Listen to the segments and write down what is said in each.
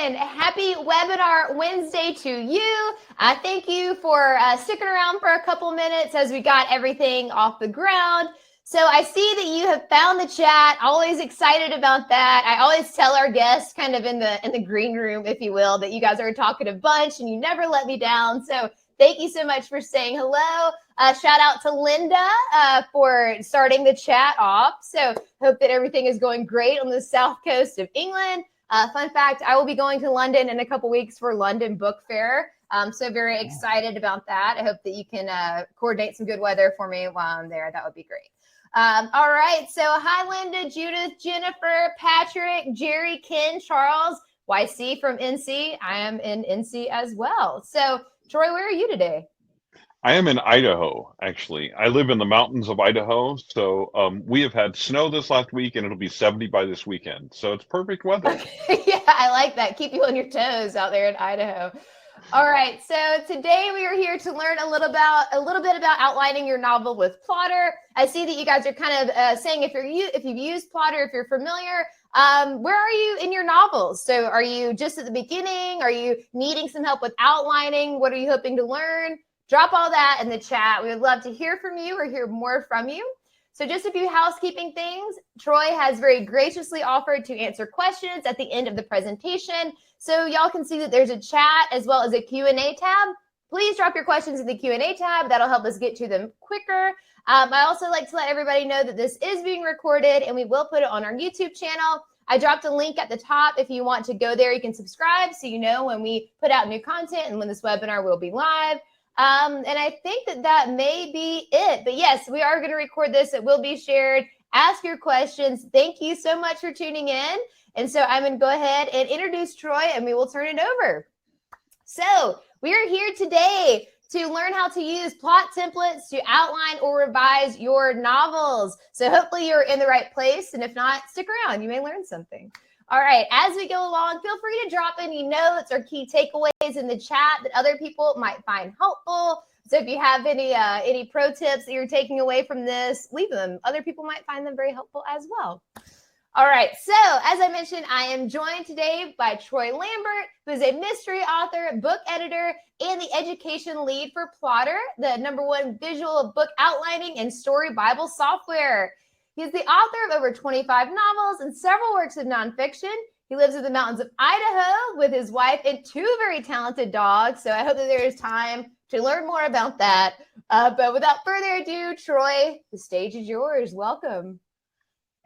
everyone. Happy Webinar Wednesday to you. Thank you for sticking around for a couple minutes as we got everything off the ground. So I see that you have found the chat. Always excited about that. I always tell our guests kind of in the green room, if you will, that you guys are a talkative bunch and you never let me down. So thank you so much for saying hello. Shout out to Linda for starting the chat off. So hope that everything is going great on the south coast of England. Fun fact, I will be going to London in a couple weeks for London Book Fair. So very excited about that. I hope that you can coordinate some good weather for me while I'm there. That would be great. All right. So hi, Linda, Judith, Jennifer, Patrick, Jerry, Ken, Charles, YC from NC. I am in NC as well. So Troy, where are you today? I am in Idaho, actually. I live in the mountains of Idaho, so we have had snow this last week, and it'll be 70 by this weekend. So it's perfect weather. Okay. Yeah, I like that. Keep you on your toes out there in Idaho. All right, so today we are here to learn a little bit about outlining your novel with Plottr. I see that you guys are kind of saying if you've used Plottr, if you're familiar. Where are you in your novels? So are you just at the beginning? Are you needing some help with outlining? What are you hoping to learn? Drop all that in the chat. We would love to hear from you or hear more from you. So just a few housekeeping things. Troy has very graciously offered to answer questions at the end of the presentation. So y'all can see that there's a chat as well as a Q&A tab. Please drop your questions in the Q&A tab. That'll help us get to them quicker. I also like to let everybody know that this is being recorded and we will put it on our YouTube channel. I dropped a link at the top. If you want to go there, you can subscribe so you know when we put out new content and when this webinar will be live. And I think that may be it. But yes, we are going to record this. It will be shared. Ask your questions. Thank you so much for tuning in. And so I'm going to go ahead and introduce Troy and we will turn it over. So we are here today to learn how to use plot templates to outline or revise your novels. So hopefully you're in the right place. And if not, stick around. You may learn something. All right, as we go along, feel free to drop any notes or key takeaways in the chat that other people might find helpful. So if you have any pro tips that you're taking away from this, leave them. Other people might find them very helpful as well. All right, so as I mentioned, I am joined today by Troy Lambert, who is a mystery author, book editor, and the education lead for Plottr, the #1 visual book outlining and story Bible software. He's the author of over 25 novels and several works of nonfiction. He lives in the mountains of Idaho with his wife and 2 very talented dogs. So I hope that there is time to learn more about that. But without further ado, Troy, the stage is yours. Welcome.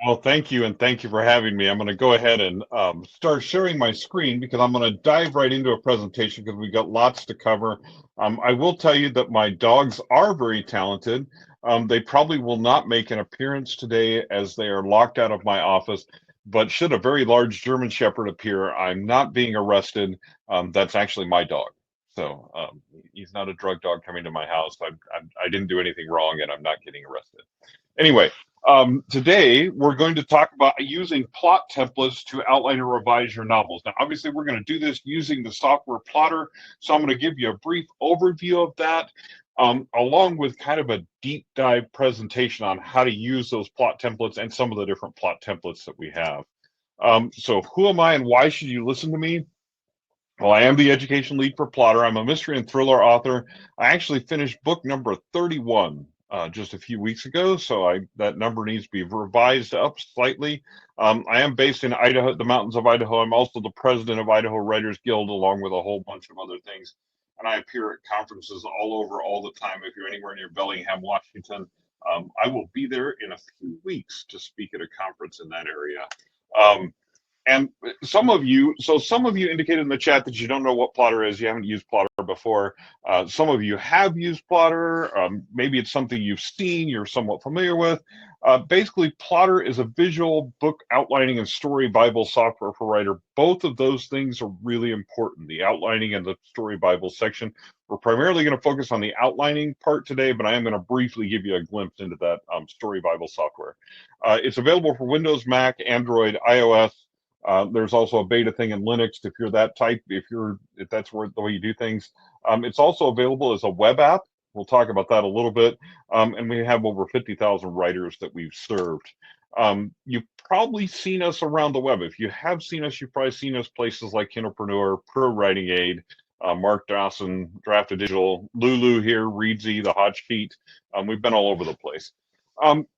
Well, thank you, and thank you for having me. I'm going to go ahead and start sharing my screen because I'm going to dive right into a presentation because we've got lots to cover. I will tell you that my dogs are very talented. They probably will not make an appearance today as they are locked out of my office, but should a very large German Shepherd appear, I'm not being arrested. That's actually my dog. So he's not a drug dog coming to my house. I didn't do anything wrong and I'm not getting arrested. Anyway, today we're going to talk about using plot templates to outline and revise your novels. Now, obviously, we're going to do this using the software Plottr, so I'm going to give you a brief overview of that, along with kind of a deep dive presentation on how to use those plot templates and some of the different plot templates that we have. So who am I and why should you listen to me? Well, I am the education lead for Plottr. I'm a mystery and thriller author. I actually finished book number 31 just a few weeks ago, so that number needs to be revised up slightly. I am based in Idaho, the mountains of Idaho. I'm also the president of Idaho Writers Guild, along with a whole bunch of other things. And I appear at conferences all over all the time. If you're anywhere near Bellingham, Washington, I will be there in a few weeks to speak at a conference in that area. And some of you indicated in the chat that you don't know what Plottr is. You haven't used Plottr before. Some of you have used Plottr. Maybe it's something you've seen, you're somewhat familiar with. Basically, Plottr is a visual book outlining and story Bible software for writer. Both of those things are really important, the outlining and the story Bible section. We're primarily going to focus on the outlining part today, but I am going to briefly give you a glimpse into that story Bible software. It's available for Windows, Mac, Android, iOS. There's also a beta thing in Linux if you're that type, if that's the way you do things. It's also available as a web app. We'll talk about that a little bit. And we have over 50,000 writers that we've served. You probably seen us around the web. If you have seen us, you've probably seen us places like Kinderpreneur, Pro Writing Aid, Mark Dawson, Drafted Digital, Lulu here, Readsy, the Hot Sheet. We've been all over the place.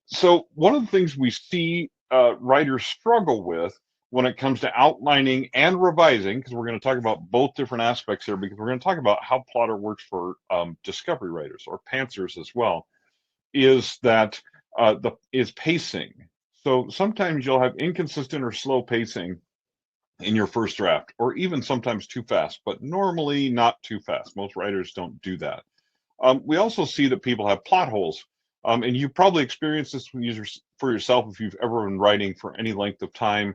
So one of the things we see writers struggle with when it comes to outlining and revising, because we're going to talk about both different aspects here, because we're going to talk about how Plottr works for discovery writers or pantsers as well, is that is pacing. So sometimes you'll have inconsistent or slow pacing in your first draft, or even sometimes too fast, but normally not too fast. Most writers don't do that. We also see that people have plot holes. And you probably experienced this for yourself if you've ever been writing for any length of time.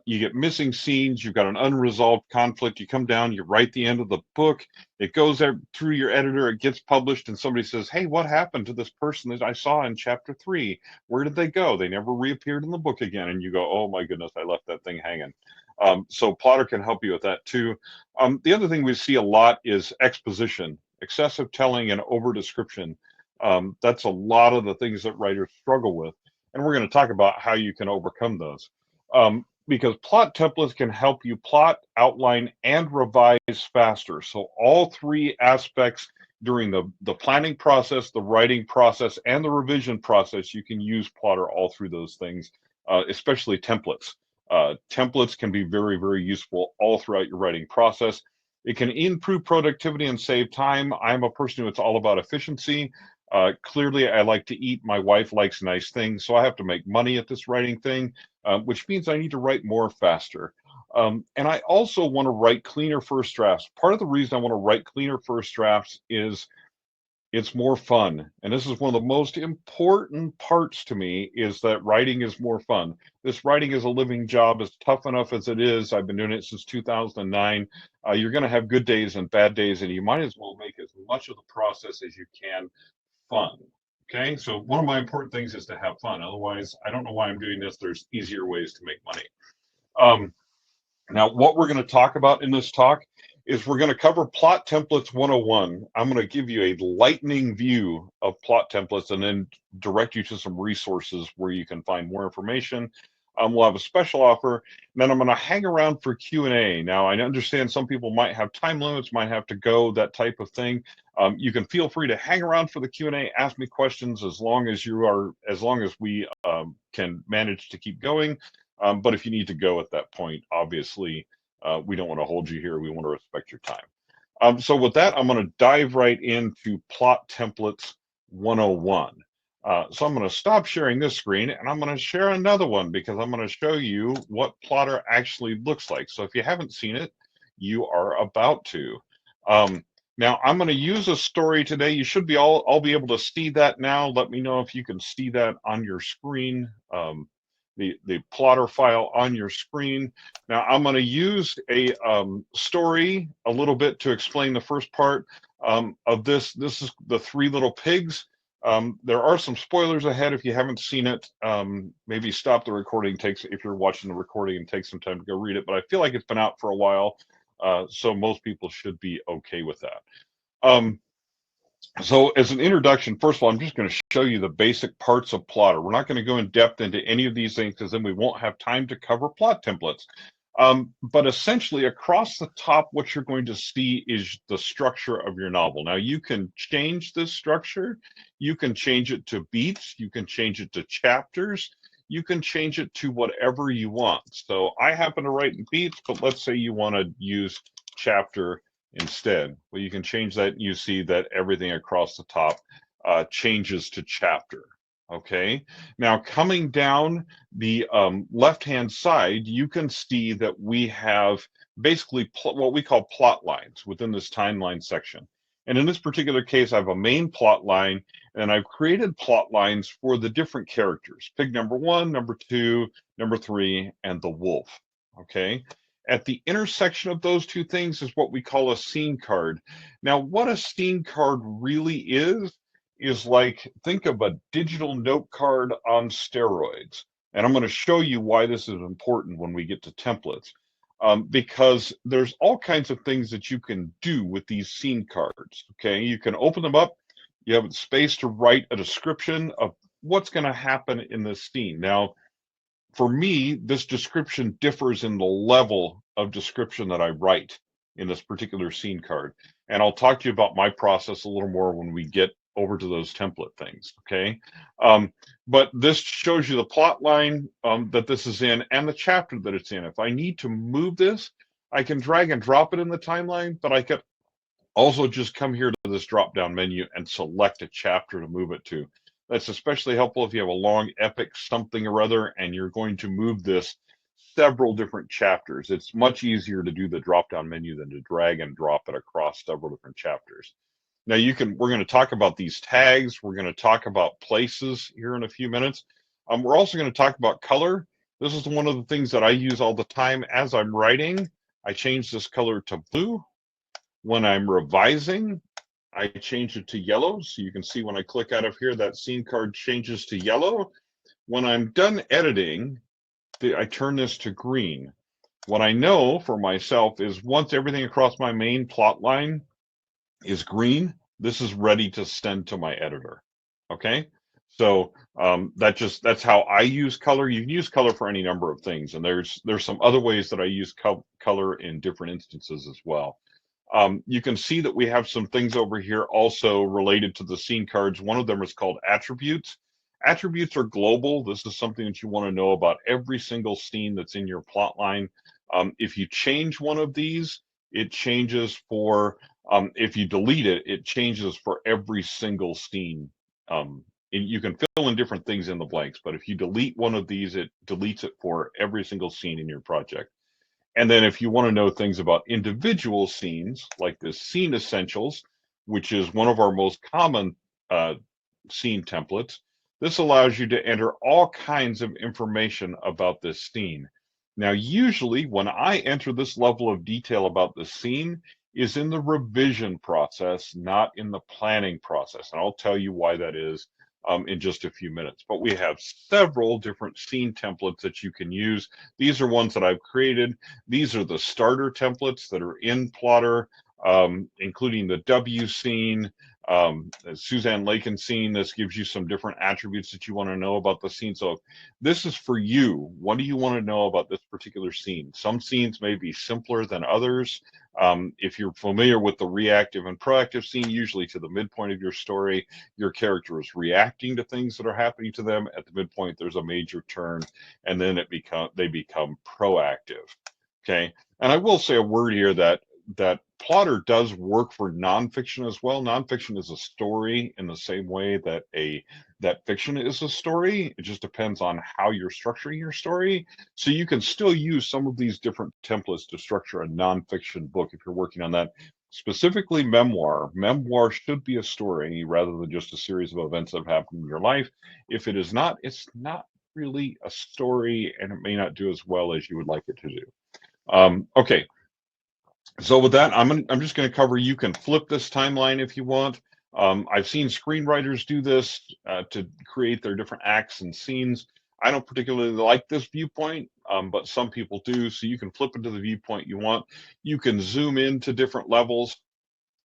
You get missing scenes, you've got an unresolved conflict, you come down, you write the end of the book, it goes through your editor, it gets published, and somebody says, hey, what happened to this person that I saw in chapter 3? Where did they go? They never reappeared in the book again. And you go, oh my goodness, I left that thing hanging. So Plottr can help you with that too. The other thing we see a lot is exposition, excessive telling and over description. That's a lot of the things that writers struggle with. And we're going to talk about how you can overcome those. Because plot templates can help you plot, outline, and revise faster. So all three aspects during the planning process, the writing process, and the revision process, you can use Plottr all through those things, especially templates. Templates can be very, very useful all throughout your writing process. It can improve productivity and save time. I'm a person who it's all about efficiency. Clearly, I like to eat. My wife likes nice things, so I have to make money at this writing thing, which means I need to write more faster. And I also want to write cleaner first drafts. Part of the reason I want to write cleaner first drafts is it's more fun. And this is one of the most important parts to me, is that writing is more fun. This writing is a living job. It's tough enough as it is. I've been doing it since 2009. You're going to have good days and bad days, and you might as well make as much of the process as you can fun. Okay, so one of my important things is to have fun. Otherwise, I don't know why I'm doing this. There's easier ways to make money. Now, what we're going to talk about in this talk is we're going to cover Plot Templates 101. I'm going to give you a lightning view of plot templates and then direct you to some resources where you can find more information. We'll have a special offer, and then I'm going to hang around for Q&A. Now, I understand some people might have time limits, might have to go, that type of thing. You can feel free to hang around for the Q&A, ask me questions as long as we can manage to keep going. But if you need to go at that point, obviously, we don't want to hold you here. We want to respect your time. So with that, I'm going to dive right into Plot Templates 101. So I'm going to stop sharing this screen, and I'm going to share another one because I'm going to show you what Plottr actually looks like. So if you haven't seen it, you are about to. Now I'm going to use a story today. You should be all be able to see that now. Let me know if you can see that on your screen. The Plottr file on your screen. Now I'm going to use a story a little bit to explain the first part of this. This is the Three Little Pigs. There are some spoilers ahead. If you haven't seen it, maybe stop the recording. If you're watching the recording, and take some time to go read it. But I feel like it's been out for a while, so most people should be okay with that. So as an introduction, first of all, I'm just going to show you the basic parts of Plottr. We're not going to go in depth into any of these things because then we won't have time to cover plot templates. But essentially across the top, what you're going to see is the structure of your novel. Now you can change this structure. You can change it to beats. You can change it to chapters. You can change it to whatever you want. So I happen to write in beats, but let's say you want to use chapter instead. Well, you can change that, and you see that everything across the top changes to chapter. Okay, now coming down the left-hand side, you can see that we have basically what we call plot lines within this timeline section. And in this particular case, I have a main plot line, and I've created plot lines for the different characters: pig number 1, number 2, number 3, and the wolf. Okay. At the intersection of those two things is what we call a scene card. Now, what a scene card really is like, think of a digital note card on steroids. And I'm going to show you why this is important when we get to templates. Because there's all kinds of things that you can do with these scene cards. Okay, you can open them up. You have space to write a description of what's going to happen in this scene. Now, For me, this description differs in the level of description that I write in this particular scene card. And I'll talk to you about my process a little more when we get over to those template things, okay? But this shows you the plot line that this is in and the chapter that it's in. If I need to move this, I can drag and drop it in the timeline, but I could also just come here to this drop-down menu and select a chapter to move it to. That's especially helpful if you have a long epic something or other and you're going to move this several different chapters. It's much easier to do the drop-down menu than to drag and drop it across several different chapters. Now we're going to talk about these tags. We're going to talk about places here in a few minutes. We're also going to talk about color. This is one of the things that I use all the time as I'm writing. I change this color to blue. When I'm revising, I change it to yellow. So you can see when I click out of here, that scene card changes to yellow. When I'm done editing, I turn this to green. What I know for myself is once everything across my main plot line is green, this is ready to send to my editor. Okay, so that's how I use color. You can use color for any number of things, and there's some other ways that I use color in different instances as well. You can see that we have some things over here also related to the scene cards. One of them is called attributes. Attributes are global. This is something that you want to know about every single scene that's in your plot line. If you change one of these, it changes for, if you delete it, it changes for every single scene. And you can fill in different things in the blanks, but if you delete one of these, it deletes it for every single scene in your project. And then if you want to know things about individual scenes, like this scene essentials, which is one of our most common scene templates, this allows you to enter all kinds of information about this scene. Now, usually when I enter this level of detail about the scene is in the revision process, not in the planning process. And I'll tell you why that is in just a few minutes. But we have several different scene templates that you can use. These are ones that I've created. These are the starter templates that are in Plottr, including the W scene, Suzanne Lakin scene. This gives you some different attributes that you want to know about the scene. So this is for you. What do you want to know about this particular scene? Some scenes may be simpler than others. If you're familiar with the reactive and proactive scene, usually to the midpoint of your story, your character is reacting to things that are happening to them. At the midpoint, there's a major turn, and then they become proactive. Okay, and I will say a word here that Plottr does work for nonfiction as well. Nonfiction is a story in the same way that that fiction is a story. It just depends on how you're structuring your story. So you can still use some of these different templates to structure a nonfiction book if you're working on that. Specifically memoir. Memoir should be a story rather than just a series of events that have happened in your life. If it is not, it's not really a story, and it may not do as well as you would like it to do. Okay. So with that, I'm just going to cover, you can flip this timeline if you want. I've seen screenwriters do this to create their different acts and scenes. I don't particularly like this viewpoint, but some people do. So you can flip into the viewpoint you want. You can zoom into different levels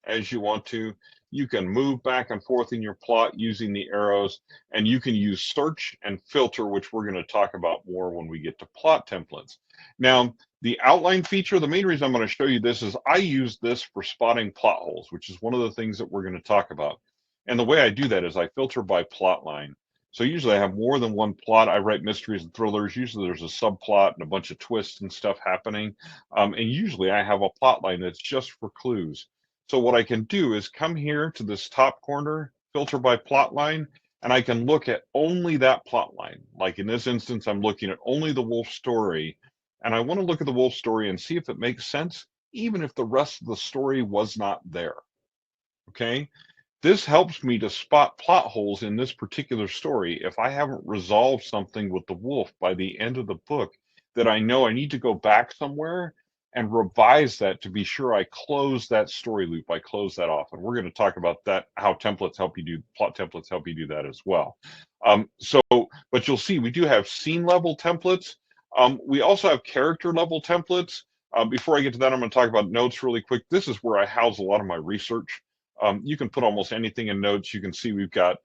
as you want to. You can move back and forth in your plot using the arrows, and you can use search and filter, which we're going to talk about more when we get to plot templates. Now, the outline feature, the main reason I'm going to show you this is I use this for spotting plot holes, which is one of the things that we're going to talk about. And the way I do that is I filter by plot line. So usually I have more than one plot. I write mysteries and thrillers. Usually there's a subplot and a bunch of twists and stuff happening. And usually I have a plot line that's just for clues. So what I can do is come here to this top corner, filter by plot line, and I can look at only that plot line. Like in this instance, I'm looking at only the wolf story, and I want to look at the wolf story and see if it makes sense, even if the rest of the story was not there. Okay? This helps me to spot plot holes in this particular story if I haven't resolved something with the wolf by the end of the book that I know I need to go back somewhere and revise that to be sure I close that story loop, I close that off. And we're going to talk about that, how templates help you do, plot templates help you do that as well. But you'll see we do have scene level templates. We also have character level templates. Before I get to that, I'm going to talk about notes really quick. This is where I house a lot of my research. You can put almost anything in notes. You can see we've got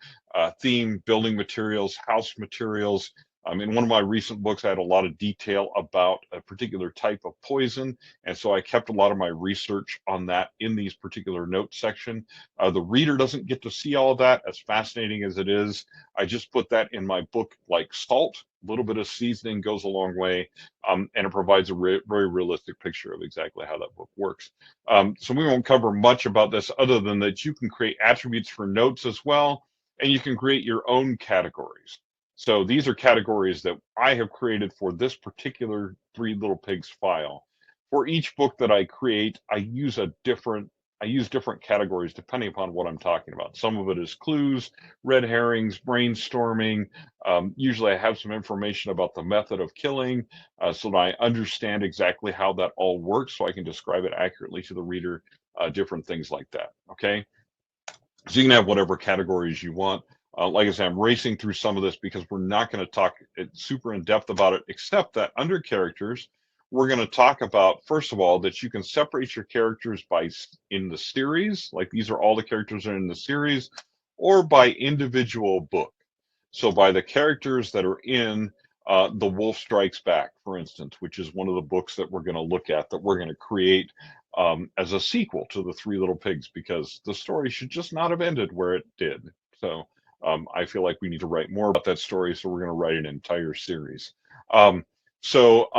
theme, building materials, house materials, In one of my recent books, I had a lot of detail about a particular type of poison, and so I kept a lot of my research on that in these particular notes section. The reader doesn't get to see all of that, as fascinating as it is. I just put that in my book like salt. A little bit of seasoning goes a long way, and it provides a very realistic picture of exactly how that book works. So we won't cover much about this other than that you can create attributes for notes as well, and you can create your own categories. So these are categories that I have created for this particular Three Little Pigs file. For each book that I create, I use different categories depending upon what I'm talking about. Some of it is clues, red herrings, brainstorming. Usually I have some information about the method of killing, so that I understand exactly how that all works, so I can describe it accurately to the reader, different things like that, okay? So you can have whatever categories you want. Like I said, I'm racing through some of this because we're not going to talk super in depth about it, except that under characters, we're going to talk about, first of all, that you can separate your characters in the series, like these are all the characters that are in the series, or by individual book. So by the characters that are in The Wolf Strikes Back, for instance, which is one of the books that we're going to look at, that we're going to create as a sequel to The Three Little Pigs, because the story should just not have ended where it did. So I feel like we need to write more about that story, so we're going to write an entire series. So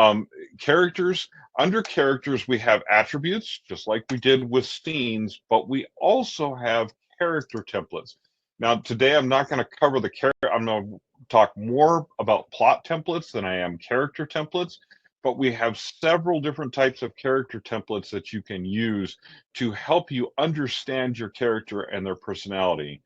characters, under characters, we have attributes, just like we did with scenes, but we also have character templates. Now, today I'm not going to cover the character. I'm going to talk more about plot templates than I am character templates, but we have several different types of character templates that you can use to help you understand your character and their personality.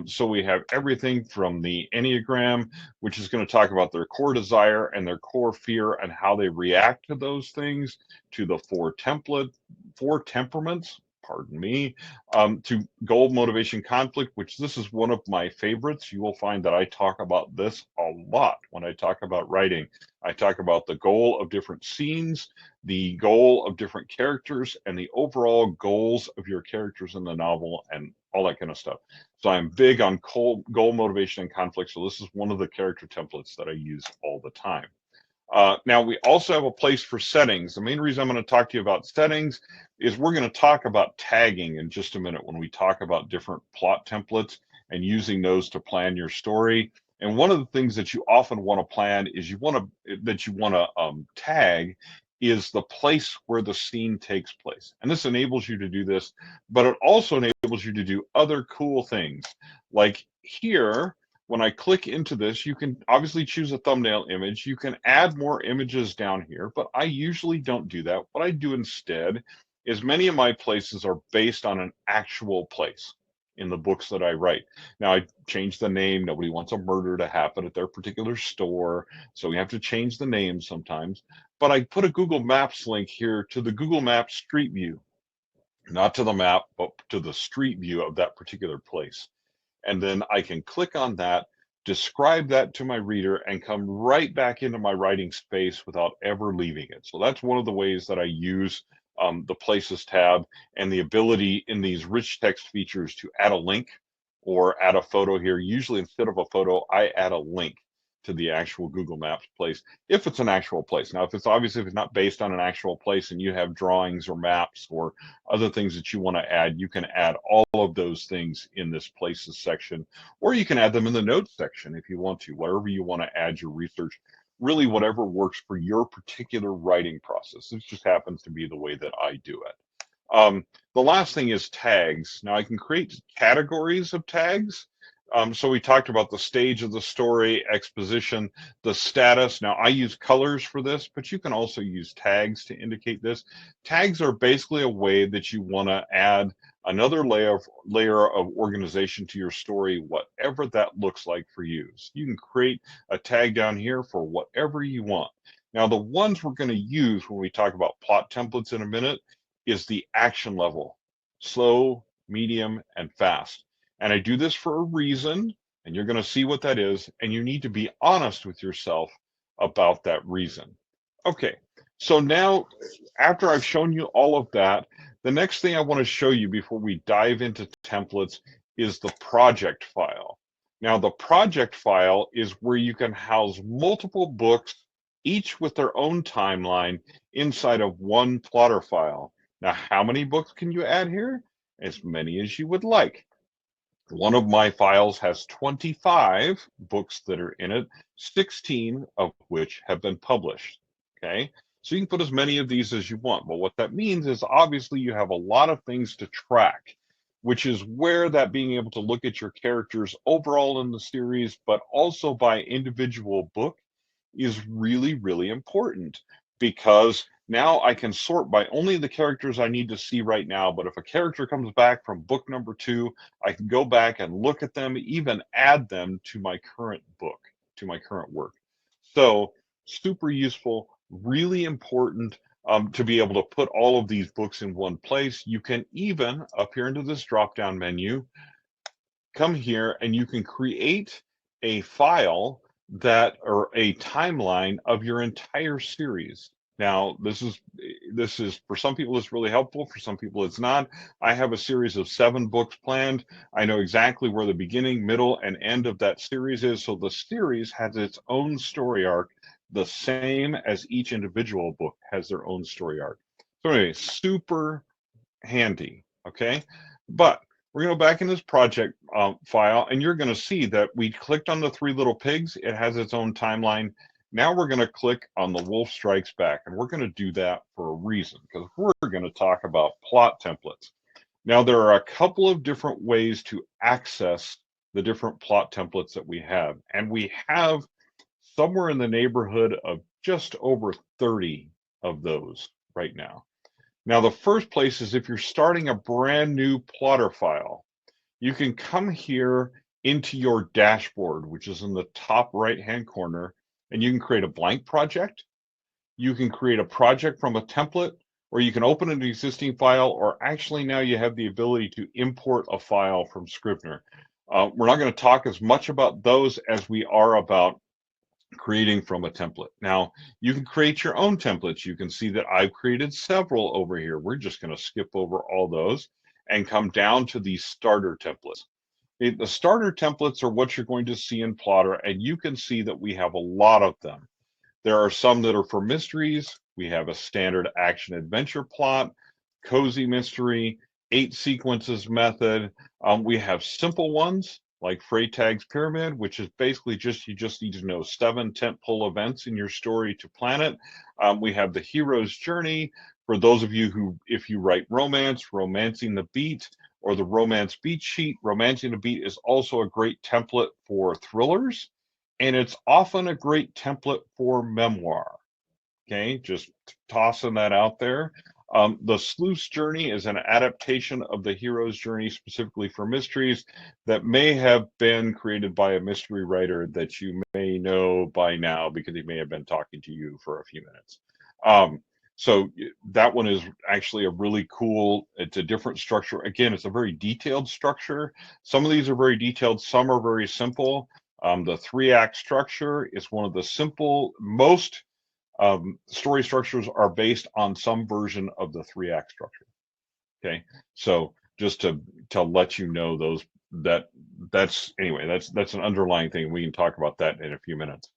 So we have everything from the Enneagram, which is going to talk about their core desire and their core fear and how they react to those things, to the four temperaments, pardon me, to goal, motivation, conflict, which this is one of my favorites. You will find that I talk about this a lot when I talk about writing. I talk about the goal of different scenes, the goal of different characters, and the overall goals of your characters in the novel, and all that kind of stuff. So I'm big on goal, motivation, and conflict. So this is one of the character templates that I use all the time. Now, we also have a place for settings. The main reason I'm going to talk to you about settings is we're going to talk about tagging in just a minute when we talk about different plot templates and using those to plan your story. And one of the things that you often want to plan is you want to tag is the place where the scene takes place. And this enables you to do this, but it also enables you to do other cool things. Like here, when I click into this, you can obviously choose a thumbnail image. You can add more images down here, but I usually don't do that. What I do instead is many of my places are based on an actual place in the books that I write. Now, I change the name. Nobody wants a murder to happen at their particular store, so we have to change the name sometimes. But I put a Google Maps link here to the Google Maps Street View, not to the map, but to the street view of that particular place. And then I can click on that, describe that to my reader, and come right back into my writing space without ever leaving it. So that's one of the ways that I use the Places tab, and the ability in these rich text features to add a link or add a photo here. Usually instead of a photo, I add a link to the actual Google Maps place, if it's an actual place. Now, if it's not based on an actual place and you have drawings or maps or other things that you want to add, you can add all of those things in this places section, or you can add them in the notes section if you want to, wherever you want to add your research, really whatever works for your particular writing process. This just happens to be the way that I do it. The last thing is tags. Now I can create categories of tags. So we talked about the stage of the story, exposition, the status. Now I use colors for this, but you can also use tags to indicate this. Tags are basically a way that you want to add another layer of organization to your story, whatever that looks like for you. So you can create a tag down here for whatever you want. Now the ones we're going to use when we talk about plot templates in a minute is the action level: slow, medium, and fast. And I do this for a reason, and you're going to see what that is, and you need to be honest with yourself about that reason. Okay, so now after I've shown you all of that, the next thing I want to show you before we dive into templates is the project file. Now, the project file is where you can house multiple books, each with their own timeline inside of one Plottr file. Now, how many books can you add here? As many as you would like. One of my files has 25 books that are in it, 16 of which have been published. Okay, so you can put as many of these as you want. But what that means is obviously you have a lot of things to track, which is where that being able to look at your characters overall in the series, but also by individual book is really, really important, because now I can sort by only the characters I need to see right now. But if a character comes back from book number 2, I can go back and look at them, even add them to my current book, to my current work. So super useful, really important to be able to put all of these books in one place. You can even, up here into this drop-down menu, come here and you can create a file that, or a timeline of your entire series. Now, this is for some people it's really helpful, for some people it's not. I have a series of 7 books planned. I know exactly where the beginning, middle, and end of that series is. So the series has its own story arc, the same as each individual book has their own story arc. So anyway, super handy, okay? But we're going to go back in this project file, and you're going to see that we clicked on the 3 little pigs. It has its own timeline. Now we're going to click on the wolf strikes back, and we're going to do that for a reason, because we're going to talk about plot templates. Now, there are a couple of different ways to access the different plot templates that we have, and we have somewhere in the neighborhood of just over 30 of those right now. Now, the first place is if you're starting a brand new Plottr file, you can come here into your dashboard, which is in the top right-hand corner, and you can create a blank project. You can create a project from a template, or you can open an existing file, or actually now you have the ability to import a file from Scrivener. We're not going to talk as much about those as we are about creating from a template. Now, you can create your own templates. You can see that I've created several over here. We're just going to skip over all those and come down to the starter templates. The starter templates are what you're going to see in Plottr, and you can see that we have a lot of them. There are some that are for mysteries. We have a standard action adventure plot, cozy mystery, 8 sequences method. We have simple ones like Freytag's Pyramid, which is basically just, you just need to know 7 tentpole events in your story to plan it. We have the hero's journey for those of you who, if you write romance, romancing the beat, or the romance beat sheet. Romancing the beat is also a great template for thrillers, and it's often a great template for memoir. Okay, just tossing that out there. The sleuth's journey is an adaptation of the hero's journey specifically for mysteries that may have been created by a mystery writer that you may know by now because he may have been talking to you for a few minutes. So that one is actually a really cool, it's a different structure. Again, it's a very detailed structure. Some of these are very detailed, some are very simple. The 3-act structure is one of the simple, most story structures are based on some version of the 3-act structure. Okay, so just to let you know those, that's anyway, that's an underlying thing. We can talk about that in a few minutes.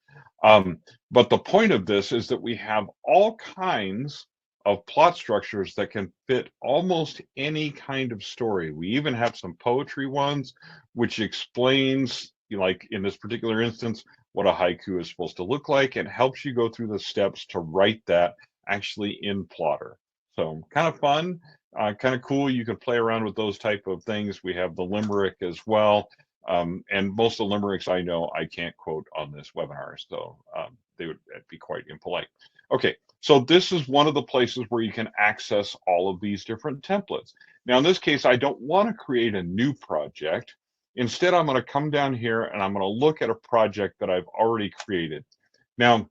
But the point of this is that we have all kinds of plot structures that can fit almost any kind of story. We even have some poetry ones, which explains, like in this particular instance, what a haiku is supposed to look like, and helps you go through the steps to write that actually in Plottr. So kind of fun, kind of cool. You can play around with those type of things. We have the limerick as well. And most of the limericks I know I can't quote on this webinar, so they would be quite impolite. Okay, so this is one of the places where you can access all of these different templates. Now, in this case, I don't want to create a new project. Instead, I'm going to come down here and I'm going to look at a project that I've already created. Now,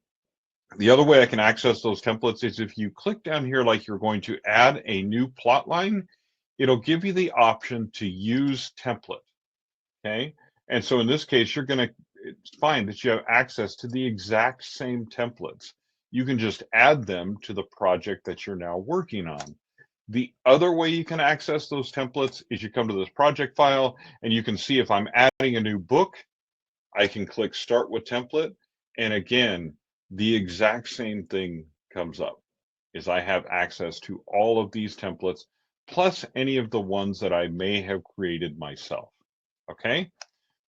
the other way I can access those templates is if you click down here like you're going to add a new plot line, it'll give you the option to use template. Okay, and so in this case, you're going to find that you have access to the exact same templates. You can just add them to the project that you're now working on. The other way you can access those templates is you come to this project file and you can see if I'm adding a new book, I can click Start with Template, and again, the exact same thing comes up, is I have access to all of these templates, plus any of the ones that I may have created myself, okay?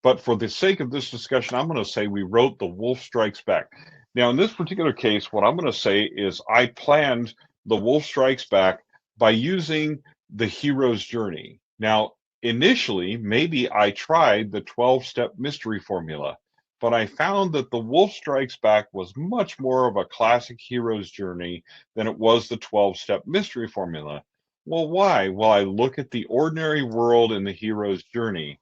But for the sake of this discussion, I'm going to say we wrote The Wolf Strikes Back. Now, in this particular case, what I'm going to say is I planned The Wolf Strikes Back by using the hero's journey. Now, initially, maybe I tried the 12-step mystery formula, but I found that The Wolf Strikes Back was much more of a classic hero's journey than it was the 12-step mystery formula. Well, why? Well, I look at the ordinary world in the hero's journey,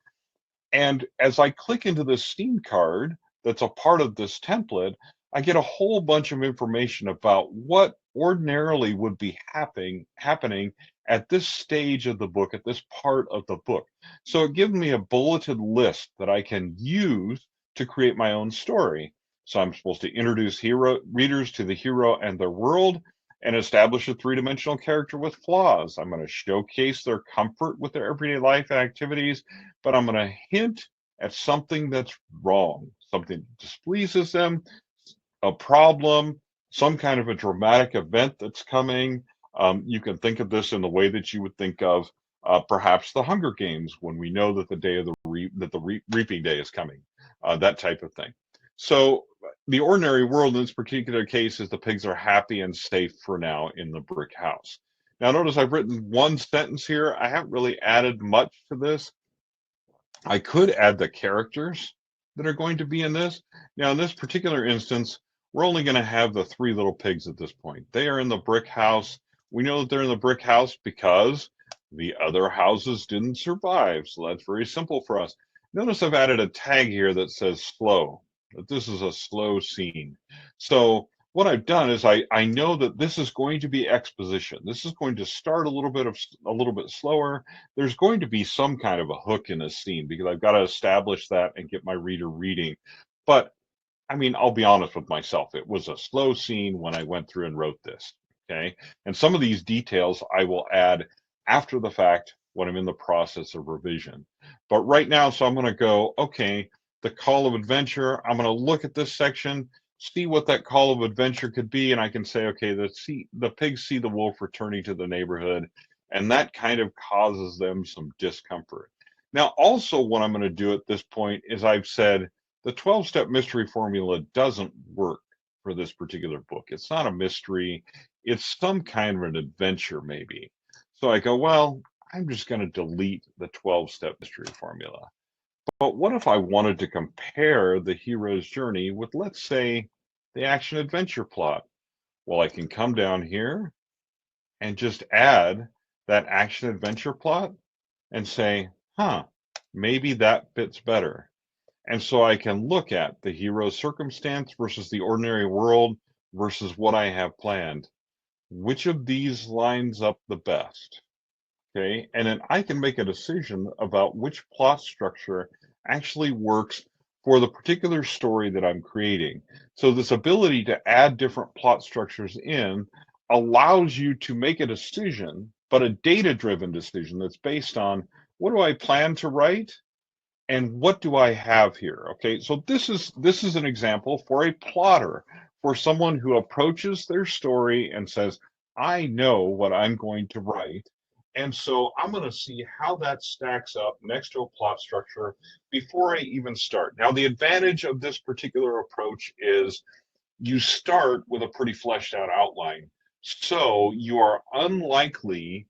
and as I click into the Steam card that's a part of this template, I get a whole bunch of information about what ordinarily would be happening at this stage of the book, at this part of the book. So it gives me a bulleted list that I can use to create my own story. So I'm supposed to introduce readers to the hero and their world, and establish a three-dimensional character with flaws. I'm going to showcase their comfort with their everyday life activities, but I'm going to hint at something that's wrong, something that displeases them, a problem, some kind of a dramatic event that's coming. You can think of this in the way that you would think of perhaps the Hunger Games, when we know that the day of the reaping day is coming, that type of thing. So the ordinary world in this particular case is the pigs are happy and safe for now in the brick house. Now notice I've written one sentence here. I haven't really added much to this. I could add the characters that are going to be in this. Now in this particular instance, we're only going to have the three little pigs at this point. They are in the brick house. We know that they're in the brick house because the other houses didn't survive. So that's very simple for us. Notice I've added a tag here that says slow, that this is a slow scene. So what I've done is I know that this is going to be exposition. This is going to start a little bit slower. There's going to be some kind of a hook in this scene because I've got to establish that and get my reader reading. But I mean, I'll be honest with myself. It was a slow scene when I went through and wrote this. Okay. And some of these details I will add after the fact when I'm in the process of revision. But right now, so I'm going to go, okay, the call of adventure. I'm going to look at this section, see what that call of adventure could be. And I can say, okay, the pigs see the wolf returning to the neighborhood. And that kind of causes them some discomfort. Now, also what I'm going to do at this point is I've said, the 12-step mystery formula doesn't work for this particular book. It's not a mystery. It's some kind of an adventure, maybe. So I go, well, I'm just going to delete the 12-step mystery formula. But what if I wanted to compare the hero's journey with, let's say, the action-adventure plot? Well, I can come down here and just add that action-adventure plot and say, maybe that fits better. And so I can look at the hero's circumstance versus the ordinary world versus what I have planned. Which of these lines up the best? Okay, and then I can make a decision about which plot structure actually works for the particular story that I'm creating. So this ability to add different plot structures in allows you to make a decision, but a data-driven decision that's based on, what do I plan to write? And what do I have here? Okay, so this is an example for a plotter, for someone who approaches their story and says, I know what I'm going to write. And so I'm going to see how that stacks up next to a plot structure before I even start. Now, the advantage of this particular approach is you start with a pretty fleshed out outline. So you are unlikely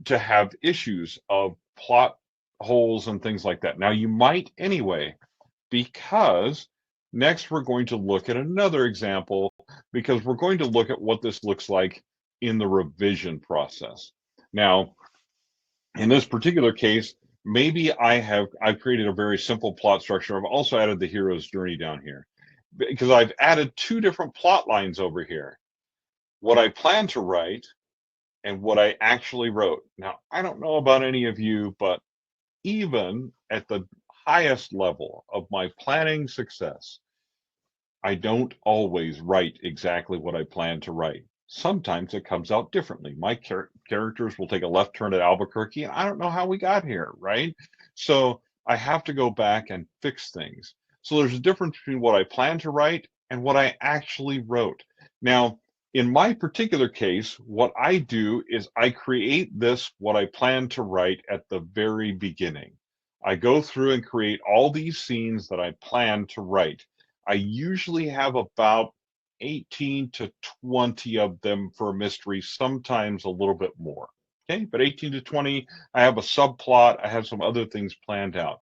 to have issues of plot holes and things like that. Now, you might anyway, because next we're going to look at another example, because we're going to look at what this looks like in the revision process. Now, in this particular case, maybe I've created a very simple plot structure. I've also added the hero's journey down here because I've added two different plot lines over here. What I plan to write and what I actually wrote. Now, I don't know about any of you, but even at the highest level of my planning success, I don't always write exactly what I plan to write. Sometimes it comes out differently. My characters will take a left turn at Albuquerque, and I don't know how we got here, right? So I have to go back and fix things. So there's a difference between what I plan to write and what I actually wrote. Now, in my particular case, what I do is I create this, what I plan to write at the very beginning. I go through and create all these scenes that I plan to write. I usually have about 18 to 20 of them for a mystery, sometimes a little bit more. Okay, but 18 to 20, I have a subplot, I have some other things planned out.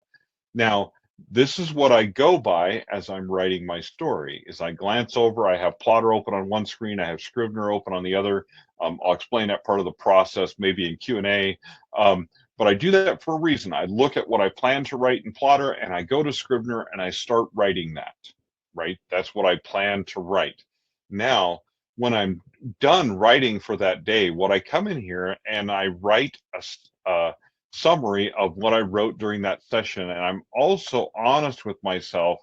Now, this is what I go by as I'm writing my story. As I glance over, I have Plottr open on one screen, I have Scrivener open on the other. I'll explain that part of the process maybe in Q&A. But I do that for a reason. I look at what I plan to write in Plottr and I go to Scrivener and I start writing that, right? That's what I plan to write. Now, when I'm done writing for that day, what I come in here and I write a summary of what I wrote during that session. And I'm also honest with myself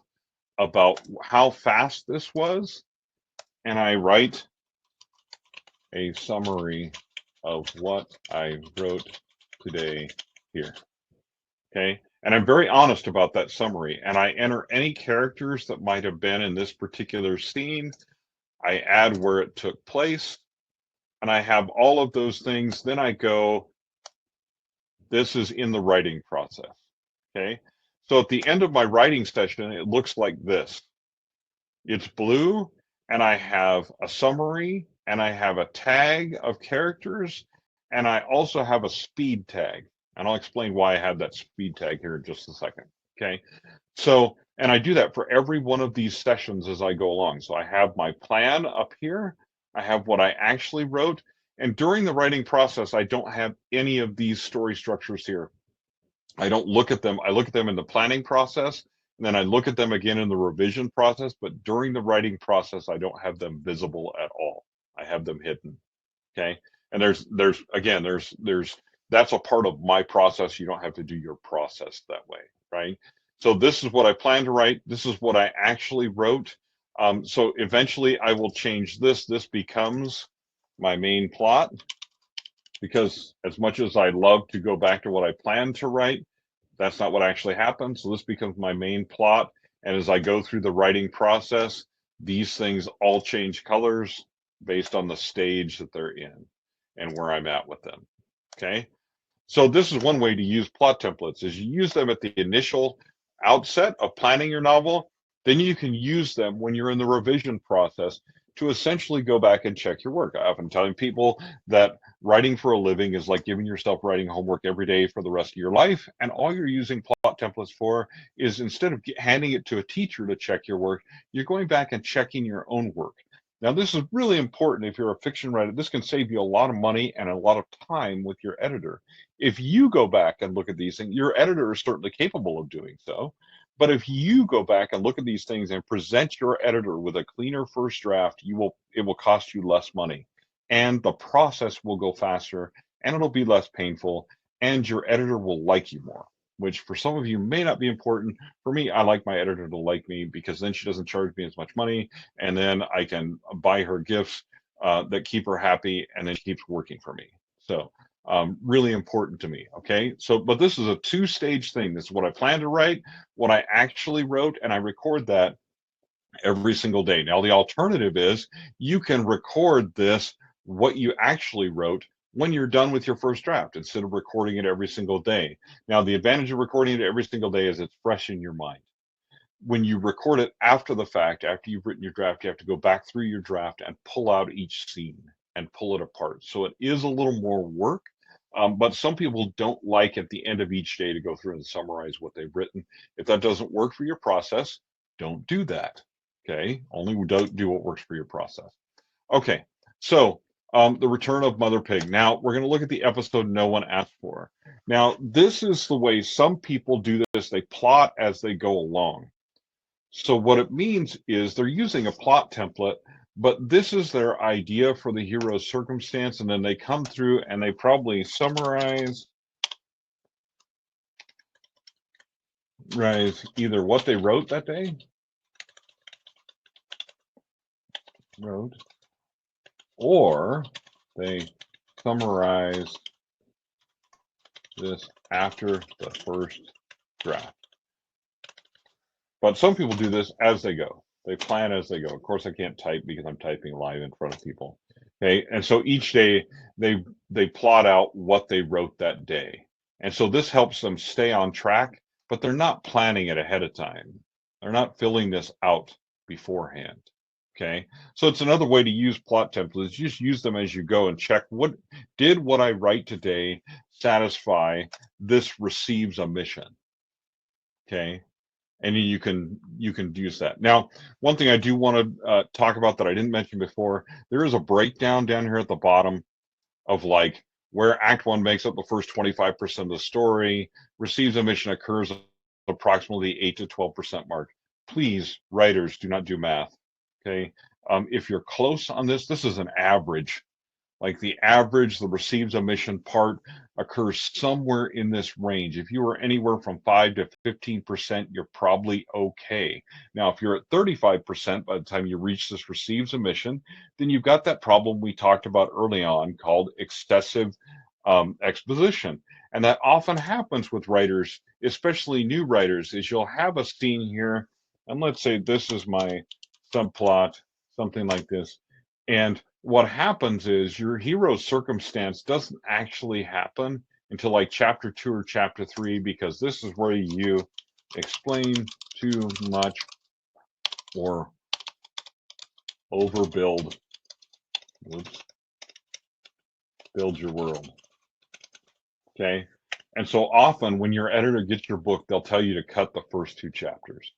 about how fast this was. And I write a summary of what I wrote today here. Okay. And I'm very honest about that summary. And I enter any characters that might have been in this particular scene. I add where it took place. And I have all of those things. Then I go, this is in the writing process. Okay. So at the end of my writing session, it looks like this. It's blue, and I have a summary, and I have a tag of characters, and I also have a speed tag. And I'll explain why I have that speed tag here in just a second. Okay. So, and I do that for every one of these sessions as I go along. So I have my plan up here. I have what I actually wrote. And during the writing process, I don't have any of these story structures here. I don't look at them. I look at them in the planning process, and then I look at them again in the revision process. But during the writing process, I don't have them visible at all. I have them hidden. Okay. And there's that's a part of my process. You don't have to do your process that way, right? So this is what I plan to write. This is what I actually wrote. So eventually I will change this. This becomes my main plot, because as much as I love to go back to what I planned to write, that's not what actually happened. So this becomes my main plot. And as I go through the writing process, these things all change colors based on the stage that they're in and where I'm at with them. Okay. So this is one way to use plot templates, is you use them at the initial outset of planning your novel. Then you can use them when you're in the revision process to essentially go back and check your work. I often tell people that writing for a living is like giving yourself writing homework every day for the rest of your life. And all you're using plot templates for is, instead of handing it to a teacher to check your work, you're going back and checking your own work. Now, this is really important if you're a fiction writer. This can save you a lot of money and a lot of time with your editor. If you go back and look at these things, your editor is certainly capable of doing so. But if you go back and look at these things and present your editor with a cleaner first draft, it will cost you less money, and the process will go faster, and it'll be less painful, and your editor will like you more, which for some of you may not be important. For me, I like my editor to like me, because then she doesn't charge me as much money, and then I can buy her gifts that keep her happy, and then she keeps working for me. So really important to me. Okay. So, but this is a two-stage thing. This is what I plan to write, what I actually wrote, and I record that every single day. Now, the alternative is you can record this, what you actually wrote, when you're done with your first draft, instead of recording it every single day. Now, the advantage of recording it every single day is it's fresh in your mind. When you record it after the fact, after you've written your draft, you have to go back through your draft and pull out each scene and pull it apart. So it is a little more work. But some people don't like at the end of each day to go through and summarize what they've written. If that doesn't work for your process, don't do that. Okay. Only don't do what works for your process. Okay. So the return of Mother Pig. Now we're going to look at the episode no one asked for. Now, this is the way some people do this. They plot as they go along. So what it means is they're using a plot template, but this is their idea for the hero's circumstance, and then they come through and they probably summarize either what they wrote that day, or they summarize this after the first draft. But some people do this as they go. They plan as they go. Of course, I can't type because I'm typing live in front of people. Okay, and so each day they plot out what they wrote that day, and so this helps them stay on track. But they're not planning it ahead of time. They're not filling this out beforehand. Okay, so it's another way to use plot templates. Just use them as you go and check what I write today satisfy this receives a mission. Okay, and you can use that. Now, one thing I do want to talk about that I didn't mention before, there is a breakdown down here at the bottom of like where Act 1 makes up the first 25% of the story, receives a mission occurs approximately 8 to 12% mark. Please, writers, do not do math. Okay, if you're close on this, this is an average. Like the average, the receives a mission part occurs somewhere in this range. If you are anywhere from 5 to 15%, you're probably okay. Now, if you're at 35% by the time you reach this receives a mission, then you've got that problem we talked about early on called excessive exposition. And that often happens with writers, especially new writers, is you'll have a scene here, and let's say this is my subplot, something like this. And what happens is your hero's circumstance doesn't actually happen until like chapter 2 or chapter 3, because this is where you explain too much or overbuild. Oops. Build your world. Okay. And so often when your editor gets your book, they'll tell you to cut the first 2 chapters.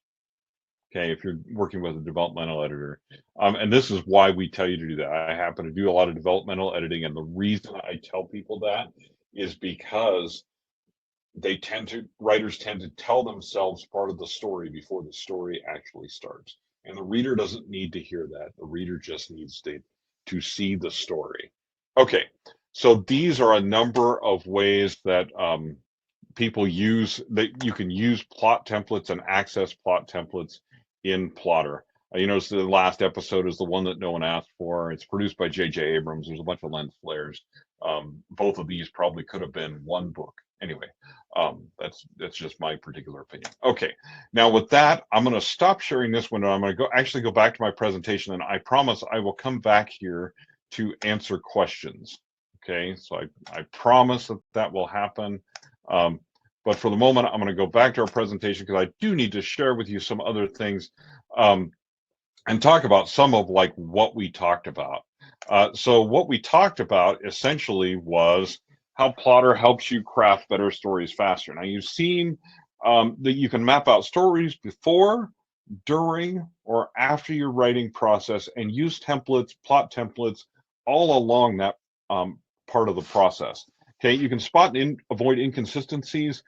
Okay, if you're working with a developmental editor. And this is why we tell you to do that. I happen to do a lot of developmental editing, and the reason I tell people that is because writers tend to tell themselves part of the story before the story actually starts. And the reader doesn't need to hear that. The reader just needs to see the story. Okay, so these are a number of ways that people use, that you can use plot templates and access plot templates in Plottr. You notice the last episode is the one that no one asked for. It's produced by J.J. Abrams. There's a bunch of lens flares. Both of these probably could have been one book. Anyway, that's just my particular opinion. Okay, now with that, I'm going to stop sharing this window. I'm going to actually go back to my presentation, and I promise I will come back here to answer questions. Okay, so I promise that will happen. But for the moment, I'm going to go back to our presentation because I do need to share with you some other things and talk about some of like what we talked about. So what we talked about essentially was how Plottr helps you craft better stories faster. Now you've seen that you can map out stories before, during, or after your writing process and use templates, plot templates, all along that part of the process. Okay, you can spot and avoid inconsistencies.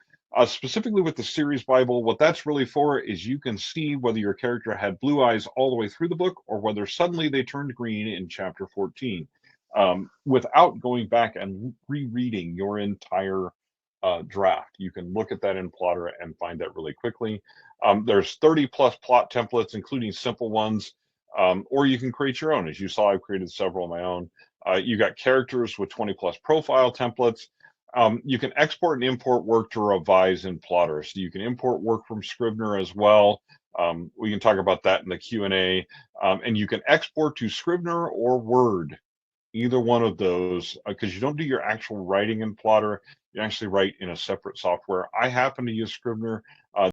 Specifically with the series Bible, what that's really for is you can see whether your character had blue eyes all the way through the book or whether suddenly they turned green in chapter 14 without going back and rereading your entire draft. You can look at that in Plottr and find that really quickly. There's 30 plus plot templates, including simple ones, or you can create your own. As you saw, I've created several of my own. You got characters with 20 plus profile templates. You can export and import work to revise in Plottr. So you can import work from Scrivener as well. We can talk about that in the Q&A. And you can export to Scrivener or Word, either one of those, because you don't do your actual writing in Plottr. You actually write in a separate software. I happen to use Scrivener.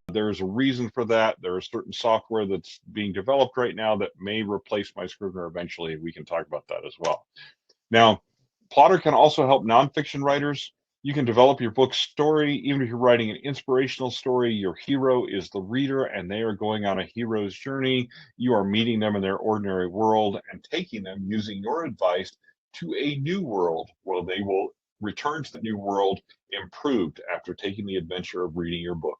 There's a reason for that. There is certain software that's being developed right now that may replace my Scrivener eventually. We can talk about that as well. Now, Plottr can also help nonfiction writers. You can develop your book's story. Even if you're writing an inspirational story, your hero is the reader and they are going on a hero's journey. You are meeting them in their ordinary world and taking them using your advice to a new world where they will return to the new world improved after taking the adventure of reading your book.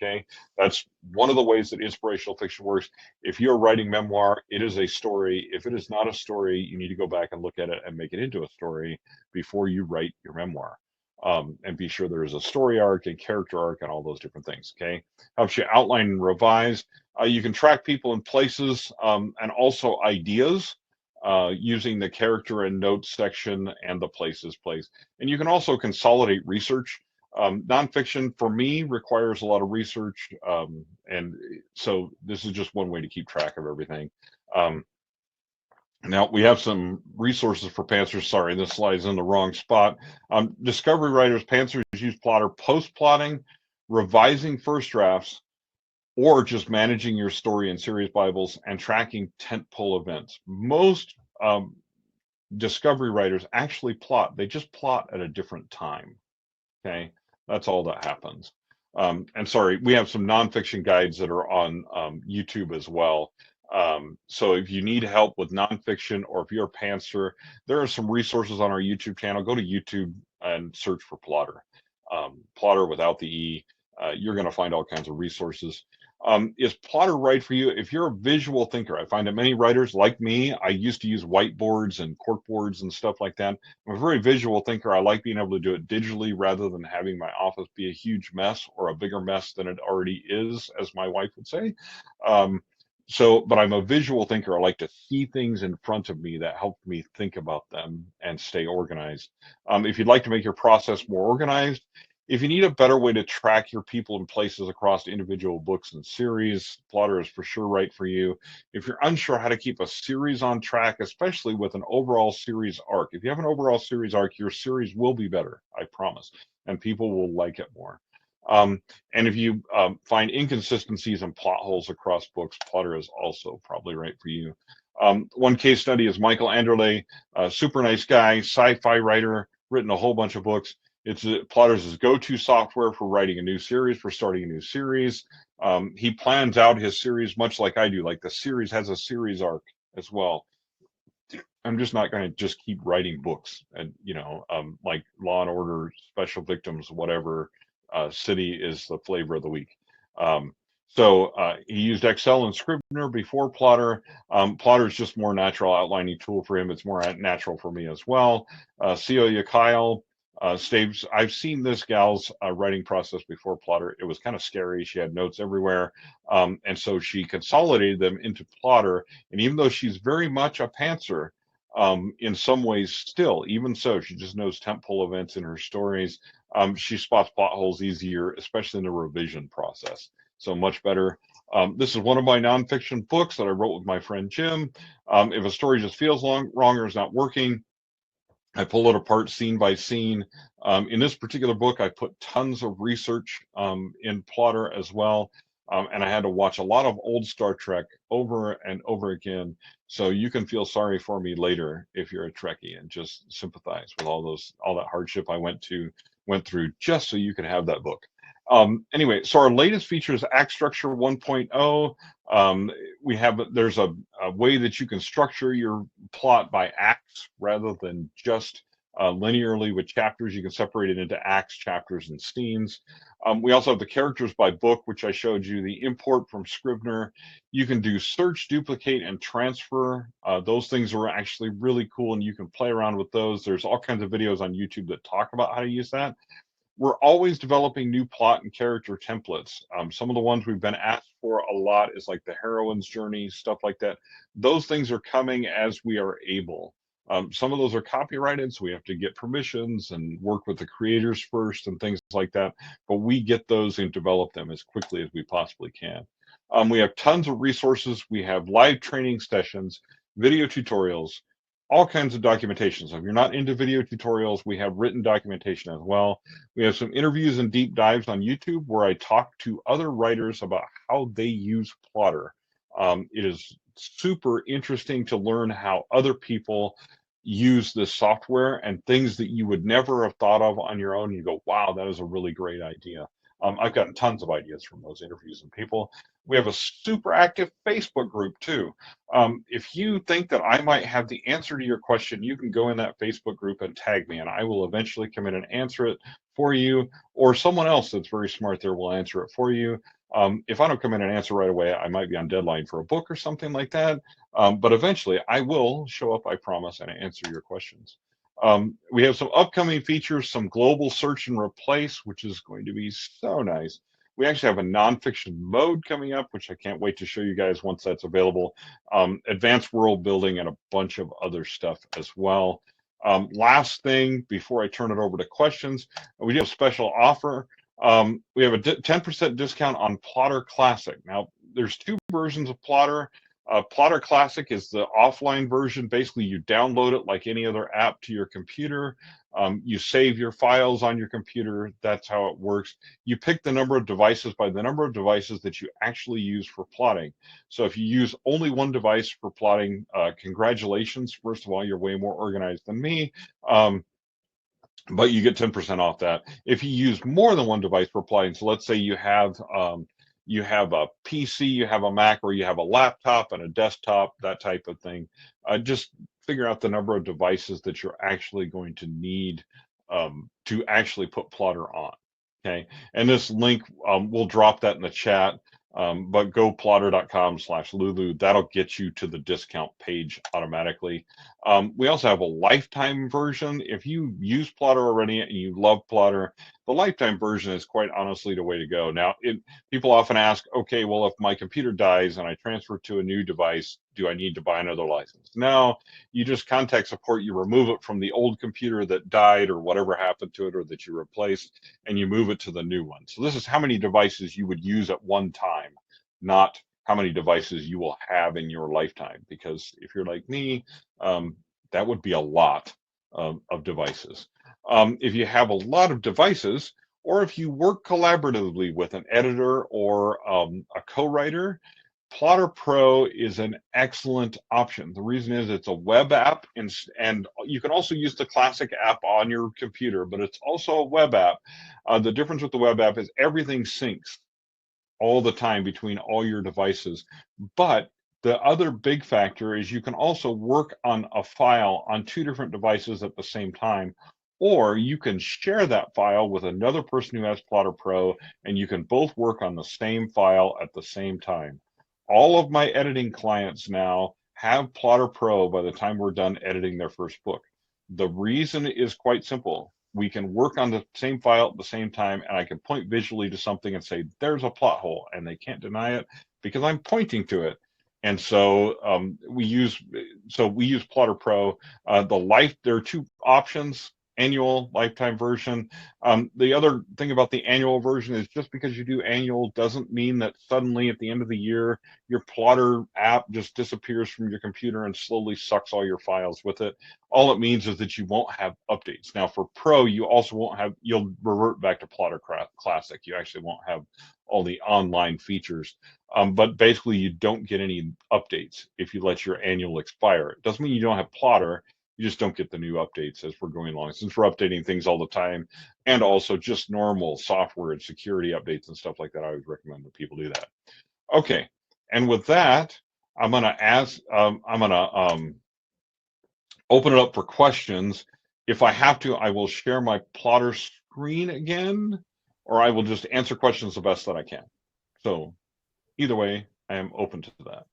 Okay, that's one of the ways that inspirational fiction works. If you're writing memoir, it is a story. If it is not a story, you need to go back and look at it and make it into a story before you write your memoir. And be sure there is a story arc and character arc and all those different things. Okay, helps you outline and revise. You can track people and places and also ideas using the character and notes section and the places place. And you can also consolidate research. Nonfiction for me requires a lot of research, and so this is just one way to keep track of everything. Now we have some resources for pantsers. Sorry, this slide is in the wrong spot. Discovery writers, pantsers use Plottr post-plotting, revising first drafts, or just managing your story and series Bibles and tracking tentpole events. Most discovery writers actually plot. They just plot at a different time. Okay, that's all that happens. And sorry, we have some nonfiction guides that are on YouTube as well. So if you need help with nonfiction, or if you're a pantser, there are some resources on our YouTube channel. Go to YouTube and search for Plottr. Plottr without the E. You're going to find all kinds of resources. Is Plottr right for you? If you're a visual thinker, I find that many writers like me, I used to use whiteboards and corkboards and stuff like that. I'm a very visual thinker. I like being able to do it digitally rather than having my office be a huge mess, or a bigger mess than it already is, as my wife would say. But I'm a visual thinker. I like to see things in front of me that help me think about them and stay organized. If you'd like to make your process more organized, if you need a better way to track your people and places across individual books and series, Plottr is for sure right for you. If you're unsure how to keep a series on track, especially with an overall series arc, if you have an overall series arc, your series will be better, I promise, and people will like it more. And if you find inconsistencies and plot holes across books, Plottr is also probably right for you. One case study is Michael Anderle, a super nice guy, sci-fi writer, written a whole bunch of books. Plottr is his go-to software for writing a new series, for starting a new series. He plans out his series much like I do. Like, the series has a series arc as well. I'm just not going to just keep writing books and, like Law and Order, Special Victims, whatever. City is the flavor of the week. So he used Excel and Scrivener before Plottr. Plottr is just more natural outlining tool for him. It's more natural for me as well. Celia Kyle staves. I've seen this gal's writing process before Plottr. It was kind of scary. She had notes everywhere. And so she consolidated them into Plottr. And even though she's very much a pantser, in some ways still, even so, she just knows tentpole events in her stories. She spots plot holes easier, especially in the revision process. So much better. This is one of my nonfiction books that I wrote with my friend Jim. If a story just feels wrong or is not working, I pull it apart scene by scene. In this particular book, I put tons of research in Plottr as well. And I had to watch a lot of old Star Trek over and over again. So you can feel sorry for me later if you're a Trekkie, and just sympathize with all that hardship I went through just so you could have that book. Anyway, so our latest feature is Act Structure 1.0. There's a way that you can structure your plot by acts rather than just linearly with chapters. You can separate it into acts, chapters, and scenes. We also have the characters by book, which I showed you, the import from Scrivener. You can do search, duplicate, and transfer. Those things are actually really cool, and you can play around with those. There's all kinds of videos on YouTube that talk about how to use that. We're always developing new plot and character templates. Some of the ones we've been asked for a lot is like the heroine's journey, stuff like that. Those things are coming as we are able. Some of those are copyrighted, so we have to get permissions and work with the creators first and things like that. But we get those and develop them as quickly as we possibly can. We have tons of resources. We have live training sessions, video tutorials, all kinds of documentation. So if you're not into video tutorials, we have written documentation as well. We have some interviews and deep dives on YouTube where I talk to other writers about how they use Plottr. It is super interesting to learn how other people use this software and things that you would never have thought of on your own. You go, wow, that is a really great idea. I've gotten tons of ideas from those interviews and people. We have a super active Facebook group too. If you think that I might have the answer to your question, you can go in that Facebook group and tag me, and I will eventually come in and answer it for you, or someone else that's very smart there will answer it for you. If I don't come in and answer right away, I might be on deadline for a book or something like that. But eventually I will show up, I promise, and answer your questions. We have some upcoming features, some global search and replace, which is going to be so nice. We actually have a nonfiction mode coming up, which I can't wait to show you guys once that's available. Advanced world building and a bunch of other stuff as well. Last thing before I turn it over to questions, we do have a special offer. We have a 10% discount on Plottr Classic. Now, there's two versions of Plottr. Plottr Classic is the offline version. Basically, you download it like any other app to your computer. You save your files on your computer. That's how it works. You pick the number of devices by the number of devices that you actually use for plotting. So if you use only one device for plotting, congratulations. First of all, you're way more organized than me. But you get 10% off that. If you use more than one device for plotting, so let's say you have a PC, you have a Mac, or you have a laptop and a desktop, that type of thing, just figure out the number of devices that you're actually going to need to actually put Plottr on. Okay, and this link, we'll drop that in the chat. But go plottr.com/Lulu. That'll get you to the discount page automatically. We also have a lifetime version. If you use Plottr already and you love Plottr, the lifetime version is quite honestly the way to go. Now, people often ask, okay, well, if my computer dies and I transfer to a new device, do I need to buy another license? No, you just contact support, you remove it from the old computer that died or whatever happened to it or that you replaced, and you move it to the new one. So this is how many devices you would use at one time, not how many devices you will have in your lifetime. Because if you're like me, that would be a lot of devices. If you have a lot of devices, or if you work collaboratively with an editor or a co-writer, Plottr Pro is an excellent option. The reason is it's a web app, and you can also use the classic app on your computer, but it's also a web app. The difference with the web app is everything syncs all the time between all your devices. But the other big factor is you can also work on a file on two different devices at the same time, or you can share that file with another person who has Plottr Pro, and you can both work on the same file at the same time. All of my editing clients now have Plottr Pro by the time we're done editing their first book. The reason is quite simple. We can work on the same file at the same time, and I can point visually to something and say, there's a plot hole, and they can't deny it because I'm pointing to it. And so we use Plottr Pro. There are two options: annual, lifetime version. The other thing about the annual version is just because you do annual doesn't mean that suddenly at the end of the year your Plottr app just disappears from your computer and slowly sucks all your files with it. All it means is that you won't have updates. Now for Pro, you also won't have, you'll revert back to Plottr Classic. You actually won't have all the online features. But basically you don't get any updates if you let your annual expire. It doesn't mean you don't have Plottr. You just don't get the new updates as we're going along. Since we're updating things all the time, and also just normal software and security updates and stuff like that, I always recommend that people do that. Okay, and with that, I'm gonna open it up for questions. If I have to, I will share my Plottr screen again, or I will just answer questions the best that I can. So either way, I am open to that.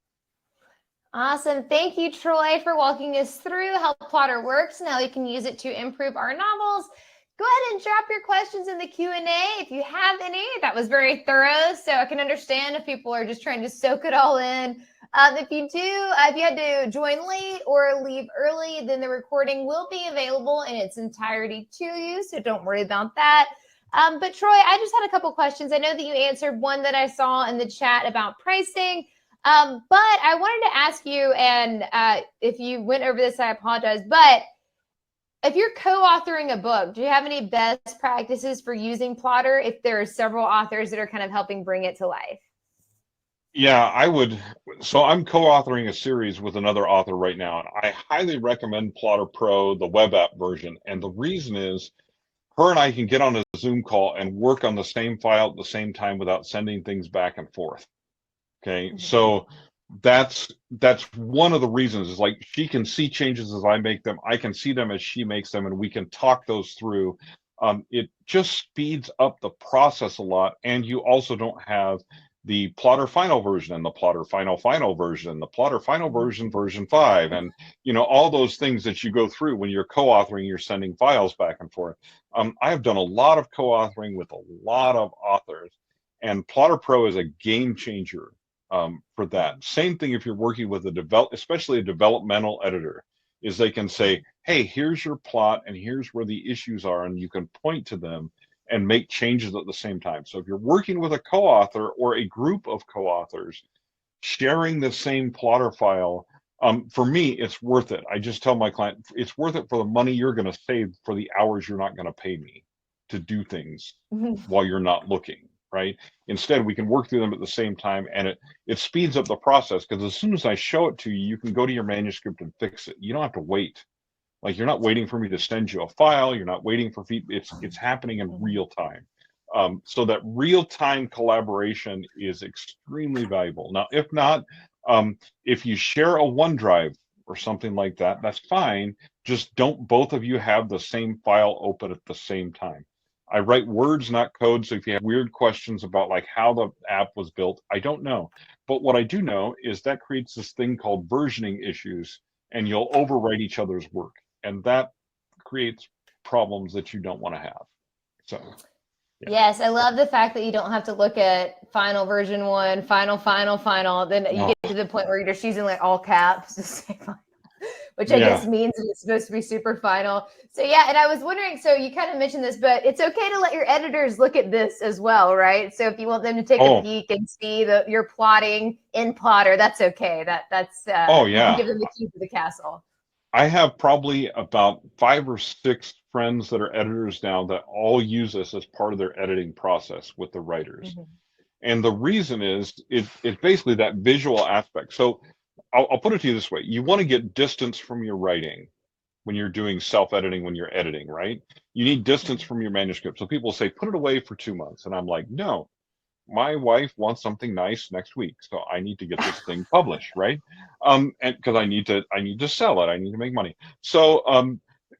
Awesome. Thank you, Troy, for walking us through how Plottr works and how we can use it to improve our novels. Go ahead and drop your questions in the Q&A if you have any. That was very thorough, so I can understand if people are just trying to soak it all in. If you had to join late or leave early, then the recording will be available in its entirety to you, so don't worry about that. But Troy, I just had a couple questions. I know that you answered one that I saw in the chat about pricing. But I wanted to ask you, and if you went over this, I apologize, but if you're co-authoring a book, do you have any best practices for using Plottr if there are several authors that are kind of helping bring it to life? Yeah, I would. So I'm co-authoring a series with another author right now, and I highly recommend Plottr Pro, the web app version. And the reason is her and I can get on a Zoom call and work on the same file at the same time without sending things back and forth. Okay, so that's one of the reasons, is like she can see changes as I make them, I can see them as she makes them, and we can talk those through. It just speeds up the process a lot, and you also don't have the Plottr final version and the Plottr final version and the Plottr final version 5, and all those things that you go through when you're co-authoring. You're sending files back and forth. I have done a lot of co-authoring with a lot of authors, and Plottr Pro is a game changer for that. Same thing if you're working with especially a developmental editor. is they can say, hey, here's your plot and here's where the issues are, and you can point to them and make changes at the same time. So if you're working with a co-author or a group of co-authors, sharing the same Plottr file, for me, it's worth it. I just tell my client, it's worth it for the money you're going to save for the hours you're not going to pay me to do things while you're not looking, right? Instead, we can work through them at the same time, and it speeds up the process, because as soon as I show it to you, you can go to your manuscript and fix it. You don't have to wait. Like, you're not waiting for me to send you a file. You're not waiting for feedback. It's happening in real time. So that real-time collaboration is extremely valuable. Now, if not, if you share a OneDrive or something like that, that's fine. Just don't both of you have the same file open at the same time. I write words, not code. So if you have weird questions about like how the app was built, I don't know. But what I do know is that creates this thing called versioning issues, and you'll overwrite each other's work. And that creates problems that you don't want to have. So. Yeah. Yes, I love the fact that you don't have to look at final version 1, final. Then you get to the point where you're just using like all caps to say final, which I guess means that it's supposed to be super final. So yeah, and I was wondering, so you kind of mentioned this, but it's okay to let your editors look at this as well, right? So if you want them to take a peek and see your plotting in Plottr, that's okay. That's you can give them the key to the castle. I have probably about 5 or 6 friends that are editors now that all use this as part of their editing process with the writers. And the reason is it's basically that visual aspect. So I'll put it to you this way. You want to get distance from your writing when you're doing self-editing, when you're editing, right? You need distance from your manuscript. So people say, put it away for 2 months. And I'm like, no, my wife wants something nice next week, so I need to get this thing published, right? And because I need to sell it, I need to make money. So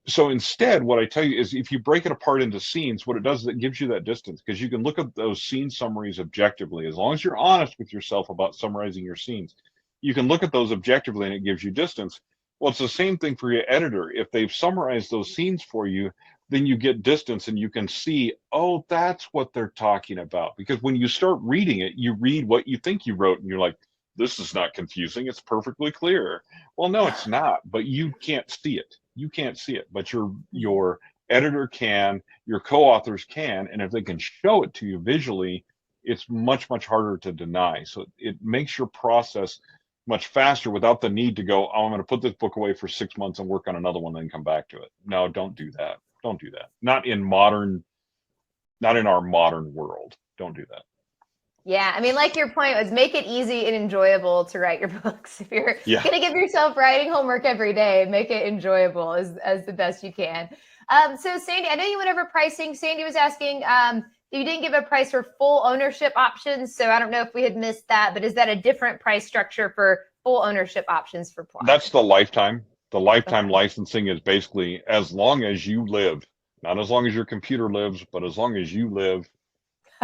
so instead, what I tell you is, if you break it apart into scenes, what it does is it gives you that distance, because you can look at those scene summaries objectively. As long as you're honest with yourself about summarizing your scenes, you can look at those objectively, and it gives you distance. Well, it's the same thing for your editor. If they've summarized those scenes for you, then you get distance, and you can see, oh, that's what they're talking about. Because when you start reading it, you read what you think you wrote, and you're like, this is not confusing, it's perfectly clear. Well, no, it's not, but you can't see it. You can't see it, but your editor can, your co-authors can, and if they can show it to you visually, it's much, much harder to deny. So it makes your process much faster without the need to go, oh, I'm going to put this book away for 6 months and work on another one, then come back to it. No, don't do that. Don't do that. Not in our modern world. Don't do that. Yeah, I mean, like your point was, make it easy and enjoyable to write your books. If you're going to give yourself writing homework every day, make it enjoyable as the best you can. So Sandy, I know you went over pricing. Sandy was asking, you didn't give a price for full ownership options. So I don't know if we had missed that, but is that a different price structure for full ownership options for Plottr? That's the lifetime. The lifetime licensing is basically as long as you live, not as long as your computer lives, but as long as you live,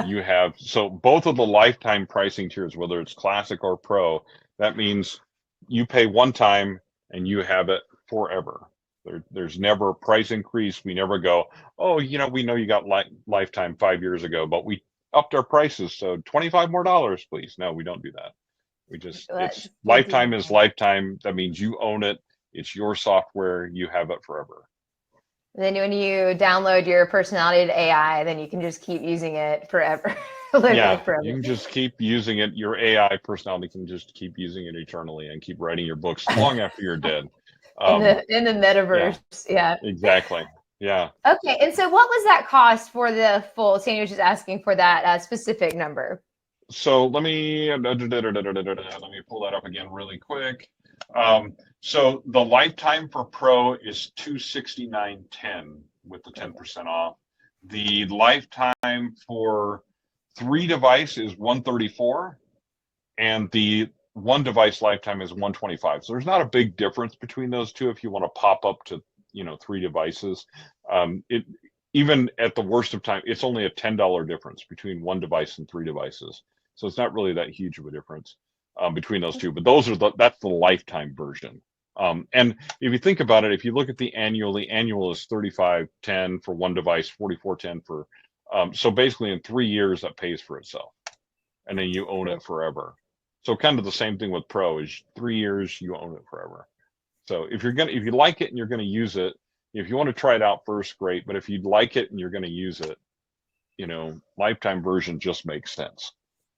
you have. So both of the lifetime pricing tiers, whether it's classic or pro, that means you pay one time and you have it forever. There's never a price increase. We never go, oh, we know you got lifetime 5 years ago, but we upped our prices, so $25 more, please. No, we don't do that. We just, it's lifetime is lifetime. That means you own it. It's your software. You have it forever. Then when you download your personality to AI, then you can just keep using it forever. Forever. You can just keep using it. Your AI personality can just keep using it eternally and keep writing your books long after you're dead. In the metaverse. Yeah. Exactly. Yeah. Okay. And so what was that cost for the full? Sandy was just asking for that specific number. So let me pull that up again really quick. So the lifetime for Pro is $269.10 with the 10% off. The lifetime for 3 device is $134, and the 1 device lifetime is $125. So there's not a big difference between those two if you want to pop up to 3 devices. Even at the worst of time, it's only a $10 difference between 1 device and 3 devices. So it's not really that huge of a difference between those two. But that's the lifetime version. And if you think about it, if you look at the annual is $35.10 for 1 device, $44.10 for. So basically, in 3 years, that pays for itself, and then you own it forever. So kind of the same thing with Pro is 3 years, you own it forever. So if you like it and you're going to use it, if you want to try it out first, great. But if you like it and you're going to use it, lifetime version just makes sense.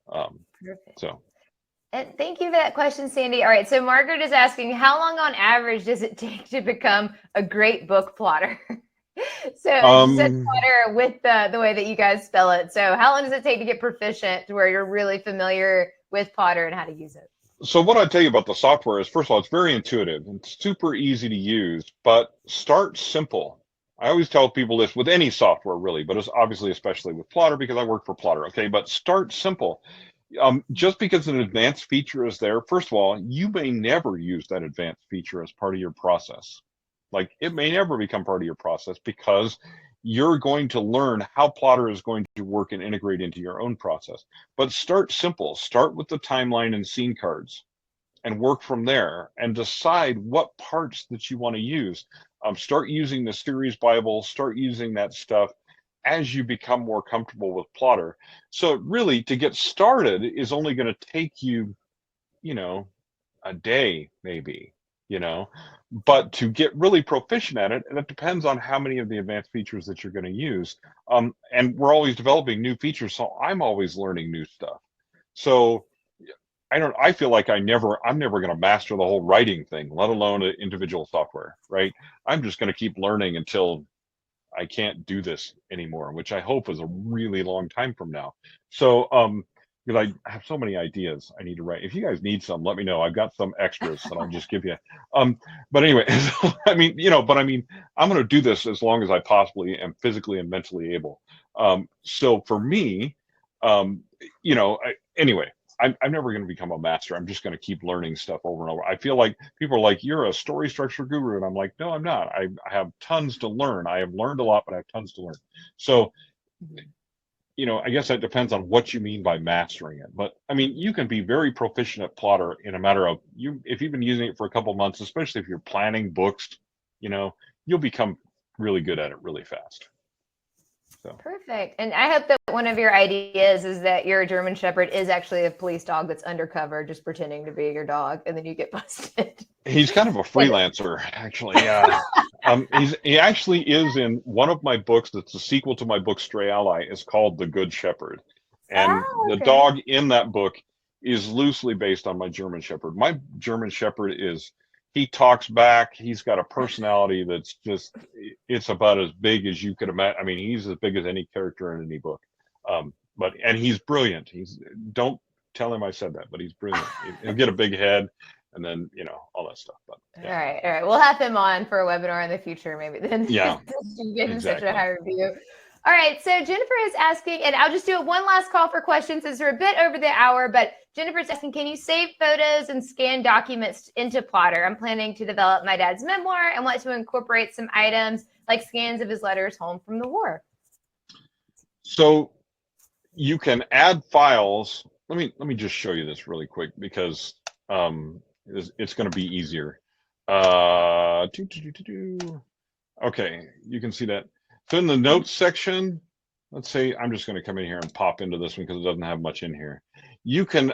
Perfect. So. And thank you for that question, Sandy. All right, so Margaret is asking, how long on average does it take to become a great book plotter? So she said plotter with the way that you guys spell it. So how long does it take to get proficient to where you're really familiar with Plottr and how to use it? So what I tell you about the software is, first of all, it's very intuitive and super easy to use, but start simple. I always tell people this with any software really, but it's obviously especially with Plottr because I work for Plottr. Okay, but start simple. Just because an advanced feature is there, first of all, you may never use that advanced feature as part of your process. Like it may never become part of your process because you're going to learn how Plottr is going to work and integrate into your own process. But start simple. Start with the timeline and scene cards and work from there and decide what parts that you want to use. Start using the series Bible, start using that stuff as you become more comfortable with Plottr. So really to get started is only going to take you, a day maybe, but to get really proficient at it, and it depends on how many of the advanced features that you're going to use. And we're always developing new features, so I'm always learning new stuff. So I feel like I'm never going to master the whole writing thing, let alone an individual software, right? I'm just going to keep learning until I can't do this anymore, which I hope is a really long time from now. So, because I have so many ideas I need to write. If you guys need some, let me know. I've got some extras that I'll just give you. But anyway, I mean, I'm going to do this as long as I possibly am physically and mentally able. So for me, anyway, I'm never going to become a master. I'm just going to keep learning stuff over and over. I feel like people are like, you're a story structure guru. And I'm like, no, I'm not. I have tons to learn. I have learned a lot, but I have tons to learn. So, I guess that depends on what you mean by mastering it. But I mean, you can be very proficient at Plottr in a matter of if you've been using it for a couple of months, especially if you're planning books, you'll become really good at it really fast. So. Perfect. And I hope that one of your ideas is that your German Shepherd is actually a police dog that's undercover, just pretending to be your dog, and then you get busted. He's kind of a freelancer, actually. Yeah. He actually is in one of my books. That's a sequel to my book Stray Ally. Is called The Good Shepherd, and the dog in that book is loosely based on my German Shepherd. My German Shepherd he talks back. He's got a personality that's it's about as big as you could imagine. I mean, he's as big as any character in any book. And he's brilliant. Don't tell him I said that, but he's brilliant. He'll get a big head and then, all that stuff. But yeah. All right. We'll have him on for a webinar in the future, maybe then. Yeah. You get him such a high review. All right, so Jennifer is asking, and I'll just do one last call for questions as we're a bit over the hour, but Jennifer's asking, can you save photos and scan documents into Plottr? I'm planning to develop my dad's memoir and want to incorporate some items like scans of his letters home from the war. So you can add files. Let me just show you this really quick because it's going to be easier. Okay, you can see that. So in the notes section, let's say I'm just going to come in here and pop into this one because it doesn't have much in here. You can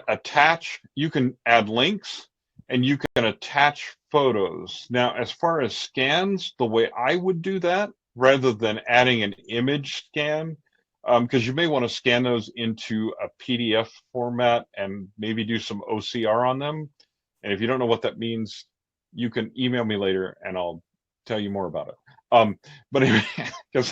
add links and you can attach photos. Now, as far as scans, the way I would do that, rather than adding an image scan, because you may want to scan those into a PDF format and maybe do some OCR on them. And if you don't know what that means, you can email me later and I'll tell you more about it. But anyway, because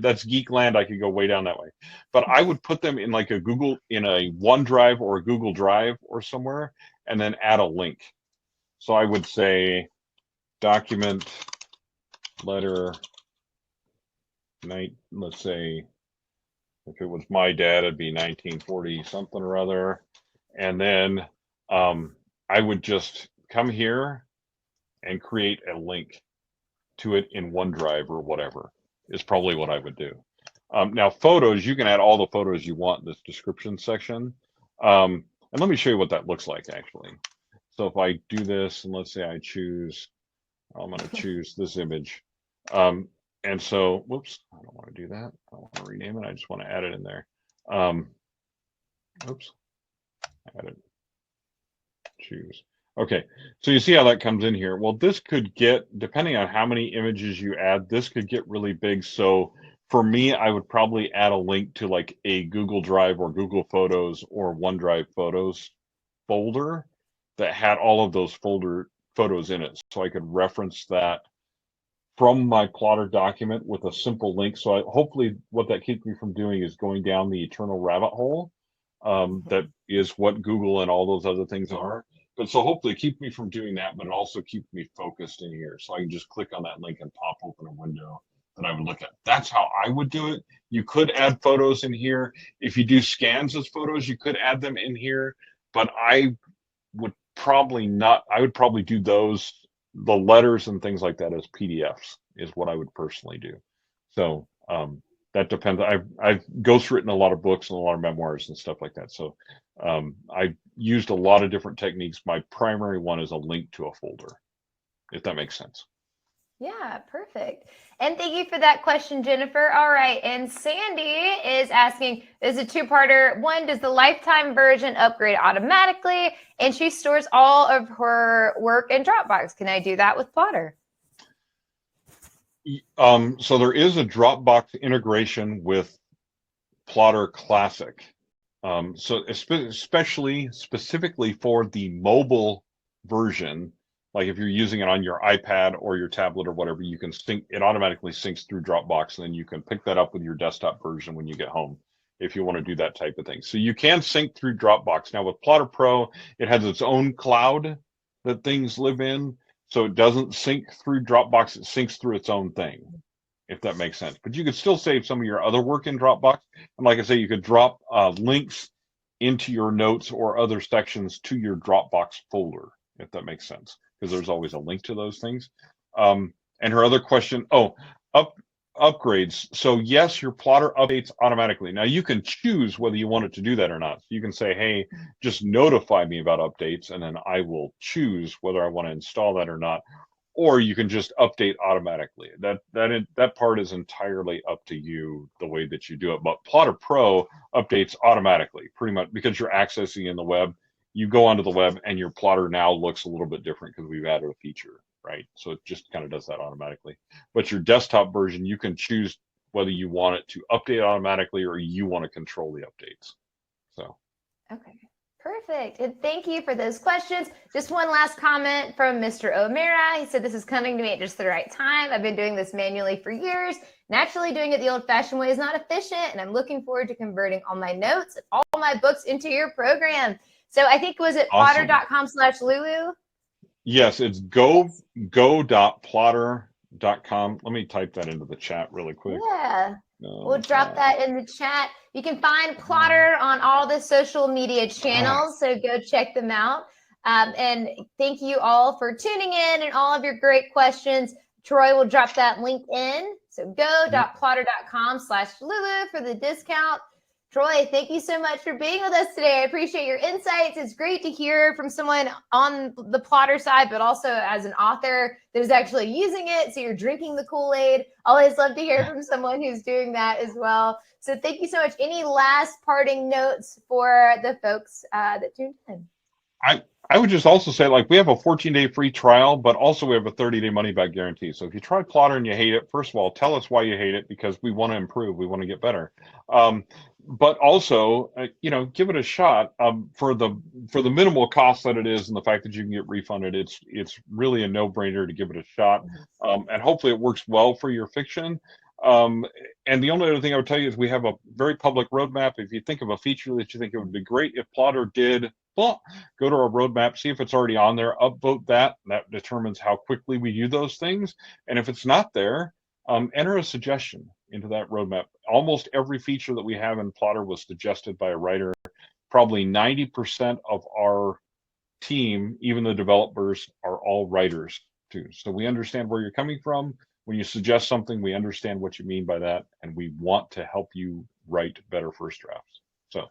that's geek land, I could go way down that way. But I would put them in like in a OneDrive or a Google Drive or somewhere, and then add a link. So I would say document letter night. Let's say if it was my dad, it'd be 1940 something or other, and then I would just come here and create a link to it in OneDrive or whatever is probably what I would do. Now photos, you can add all the photos you want in this description section. And let me show you what that looks like actually. So if I do this and let's say I'm going to choose this image. And so, whoops, I don't want to do that. I don't want to rename it. I just want to add it in there. Oops, add it, choose. Okay, so you see how that comes in here. Well, this could get, depending on how many images you add, this could get really big. So for me, I would probably add a link to like a Google Drive or Google Photos or OneDrive Photos folder that had all of those photos in it. So I could reference that from my Plottr document with a simple link. So hopefully what that keeps me from doing is going down the eternal rabbit hole. That is what Google and all those other things are. But so hopefully it keeps me from doing that, but it also keeps me focused in here. So I can just click on that link and pop open a window that I would look at. That's how I would do it. You could add photos in here. If you do scans as photos, you could add them in here, but I would probably not, I would probably do those, the letters and things like that as PDFs is what I would personally do. So that depends. I've ghostwritten a lot of books and a lot of memoirs and stuff like that. So I used a lot of different techniques. My primary one is a link to a folder, if that makes sense. Yeah, perfect. And thank you for that question, Jennifer. All right. And Sandy is asking, this is a two-parter. One, does the lifetime version upgrade automatically? And she stores all of her work in Dropbox. Can I do that with Plottr? So there is a Dropbox integration with Plottr Classic. So specifically for the mobile version, like if you're using it on your iPad or your tablet or whatever, you can sync, it automatically syncs through Dropbox, and then you can pick that up with your desktop version when you get home if you want to do that type of thing. So you can sync through Dropbox. Now with Plottr Pro, it has its own cloud that things live in, so it doesn't sync through Dropbox, it syncs through its own thing, if that makes sense. But you could still save some of your other work in Dropbox. And like I say, you could drop links into your notes or other sections to your Dropbox folder, if that makes sense, because there's always a link to those things. And her other question, upgrades. So yes, your Plottr updates automatically. Now you can choose whether you want it to do that or not. So you can say, hey, just notify me about updates, and then I will choose whether I want to install that or not. Or you can just update automatically. That part is entirely up to you, the way that you do it. But Plottr Pro updates automatically, pretty much, because you're accessing in the web. You go onto the web and your Plottr now looks a little bit different because we've added a feature, right? So it just kind of does that automatically. But your desktop version, you can choose whether you want it to update automatically or you want to control the updates. So. Okay. Perfect. And thank you for those questions. Just one last comment from Mr. O'Mara. He said, this is coming to me at just the right time. I've been doing this manually for years. Naturally, doing it the old-fashioned way is not efficient, and I'm looking forward to converting all my notes and all my books into your program. So I think, was it Awesome. plottr.com/Lulu? Yes, it's go.plottr.com. Let me type that into the chat really quick. Yeah. We'll drop that in the chat. You can find Plottr on all the social media channels, so go check them out. And thank you all for tuning in and all of your great questions. Troy will drop that link in. So go.plottr.com/Lulu for the discount. Troy, thank you so much for being with us today. I appreciate your insights. It's great to hear from someone on the Plottr side, but also as an author that is actually using it. So you're drinking the Kool-Aid. Always love to hear from someone who's doing that as well. So thank you so much. Any last parting notes for the folks that tuned in? I would just also say, like, we have a 14-day free trial, but also we have a 30-day money-back guarantee. So if you try Plottr and you hate it, first of all, tell us why you hate it, because we want to improve. We want to get better. But also, give it a shot for the minimal cost that it is, and the fact that you can get refunded. It's really a no-brainer to give it a shot, and hopefully it works well for your fiction. And the only other thing I would tell you is we have a very public roadmap. If you think of a feature that you think it would be great if Plottr did, well, go to our roadmap, see if it's already on there, upvote that. That determines how quickly we do those things. And if it's not there, enter a suggestion into that roadmap. Almost every feature that we have in Plottr was suggested by a writer. Probably 90% of our team, even the developers, are all writers too. So we understand where you're coming from. When you suggest something, we understand what you mean by that, and we want to help you write better first drafts. So.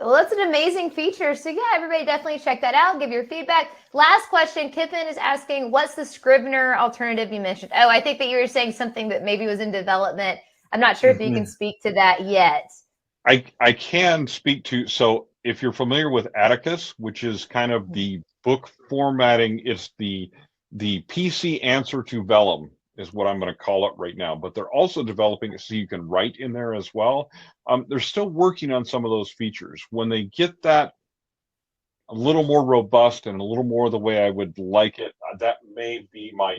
Well, that's an amazing feature. So yeah, everybody definitely check that out. Give your feedback. Last question, Kippen is asking, what's the Scrivener alternative you mentioned? Oh, I think that you were saying something that maybe was in development. I'm not sure if you can speak to that yet. I can speak to, so if you're familiar with Atticus, which is kind of the book formatting. It's the PC answer to Vellum is what I'm going to call it right now. But they're also developing it so you can write in there as well. They're still working on some of those features. When they get that a little more robust and a little more the way I would like it, that may be my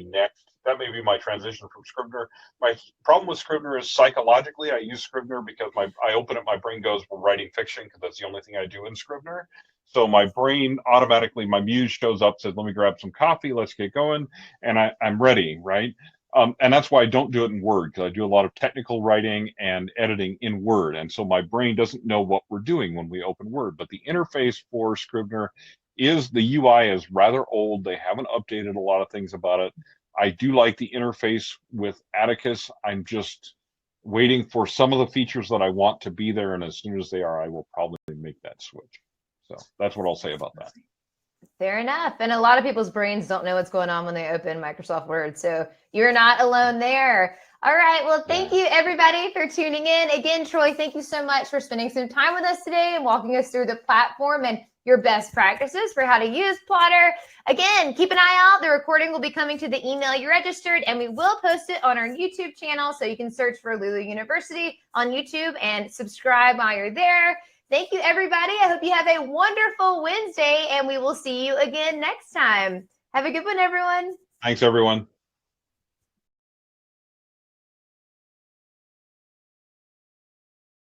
transition from Scrivener. My problem with Scrivener is psychologically, I use Scrivener because I open it, my brain goes, we're writing fiction, because that's the only thing I do in Scrivener. So my brain automatically, my muse shows up, says, let me grab some coffee, let's get going, and I'm ready, right? And that's why I don't do it in Word, because I do a lot of technical writing and editing in Word. And so my brain doesn't know what we're doing when we open Word. But the interface for Scrivener the UI is rather old. They haven't updated a lot of things about it. I do like the interface with Atticus. I'm just waiting for some of the features that I want to be there. And as soon as they are, I will probably make that switch. So that's what I'll say about that. Fair enough. And a lot of people's brains don't know what's going on when they open Microsoft Word. So you're not alone there. All right. Well, thank you, everybody, for tuning in. Again, Troy, thank you so much for spending some time with us today and walking us through the platform and your best practices for how to use Plottr. Again, keep an eye out. The recording will be coming to the email you registered, and we will post it on our YouTube channel. So you can search for Lulu University on YouTube and subscribe while you're there. Thank you, everybody. I hope you have a wonderful Wednesday, and we will see you again next time. Have a good one, everyone. Thanks, everyone.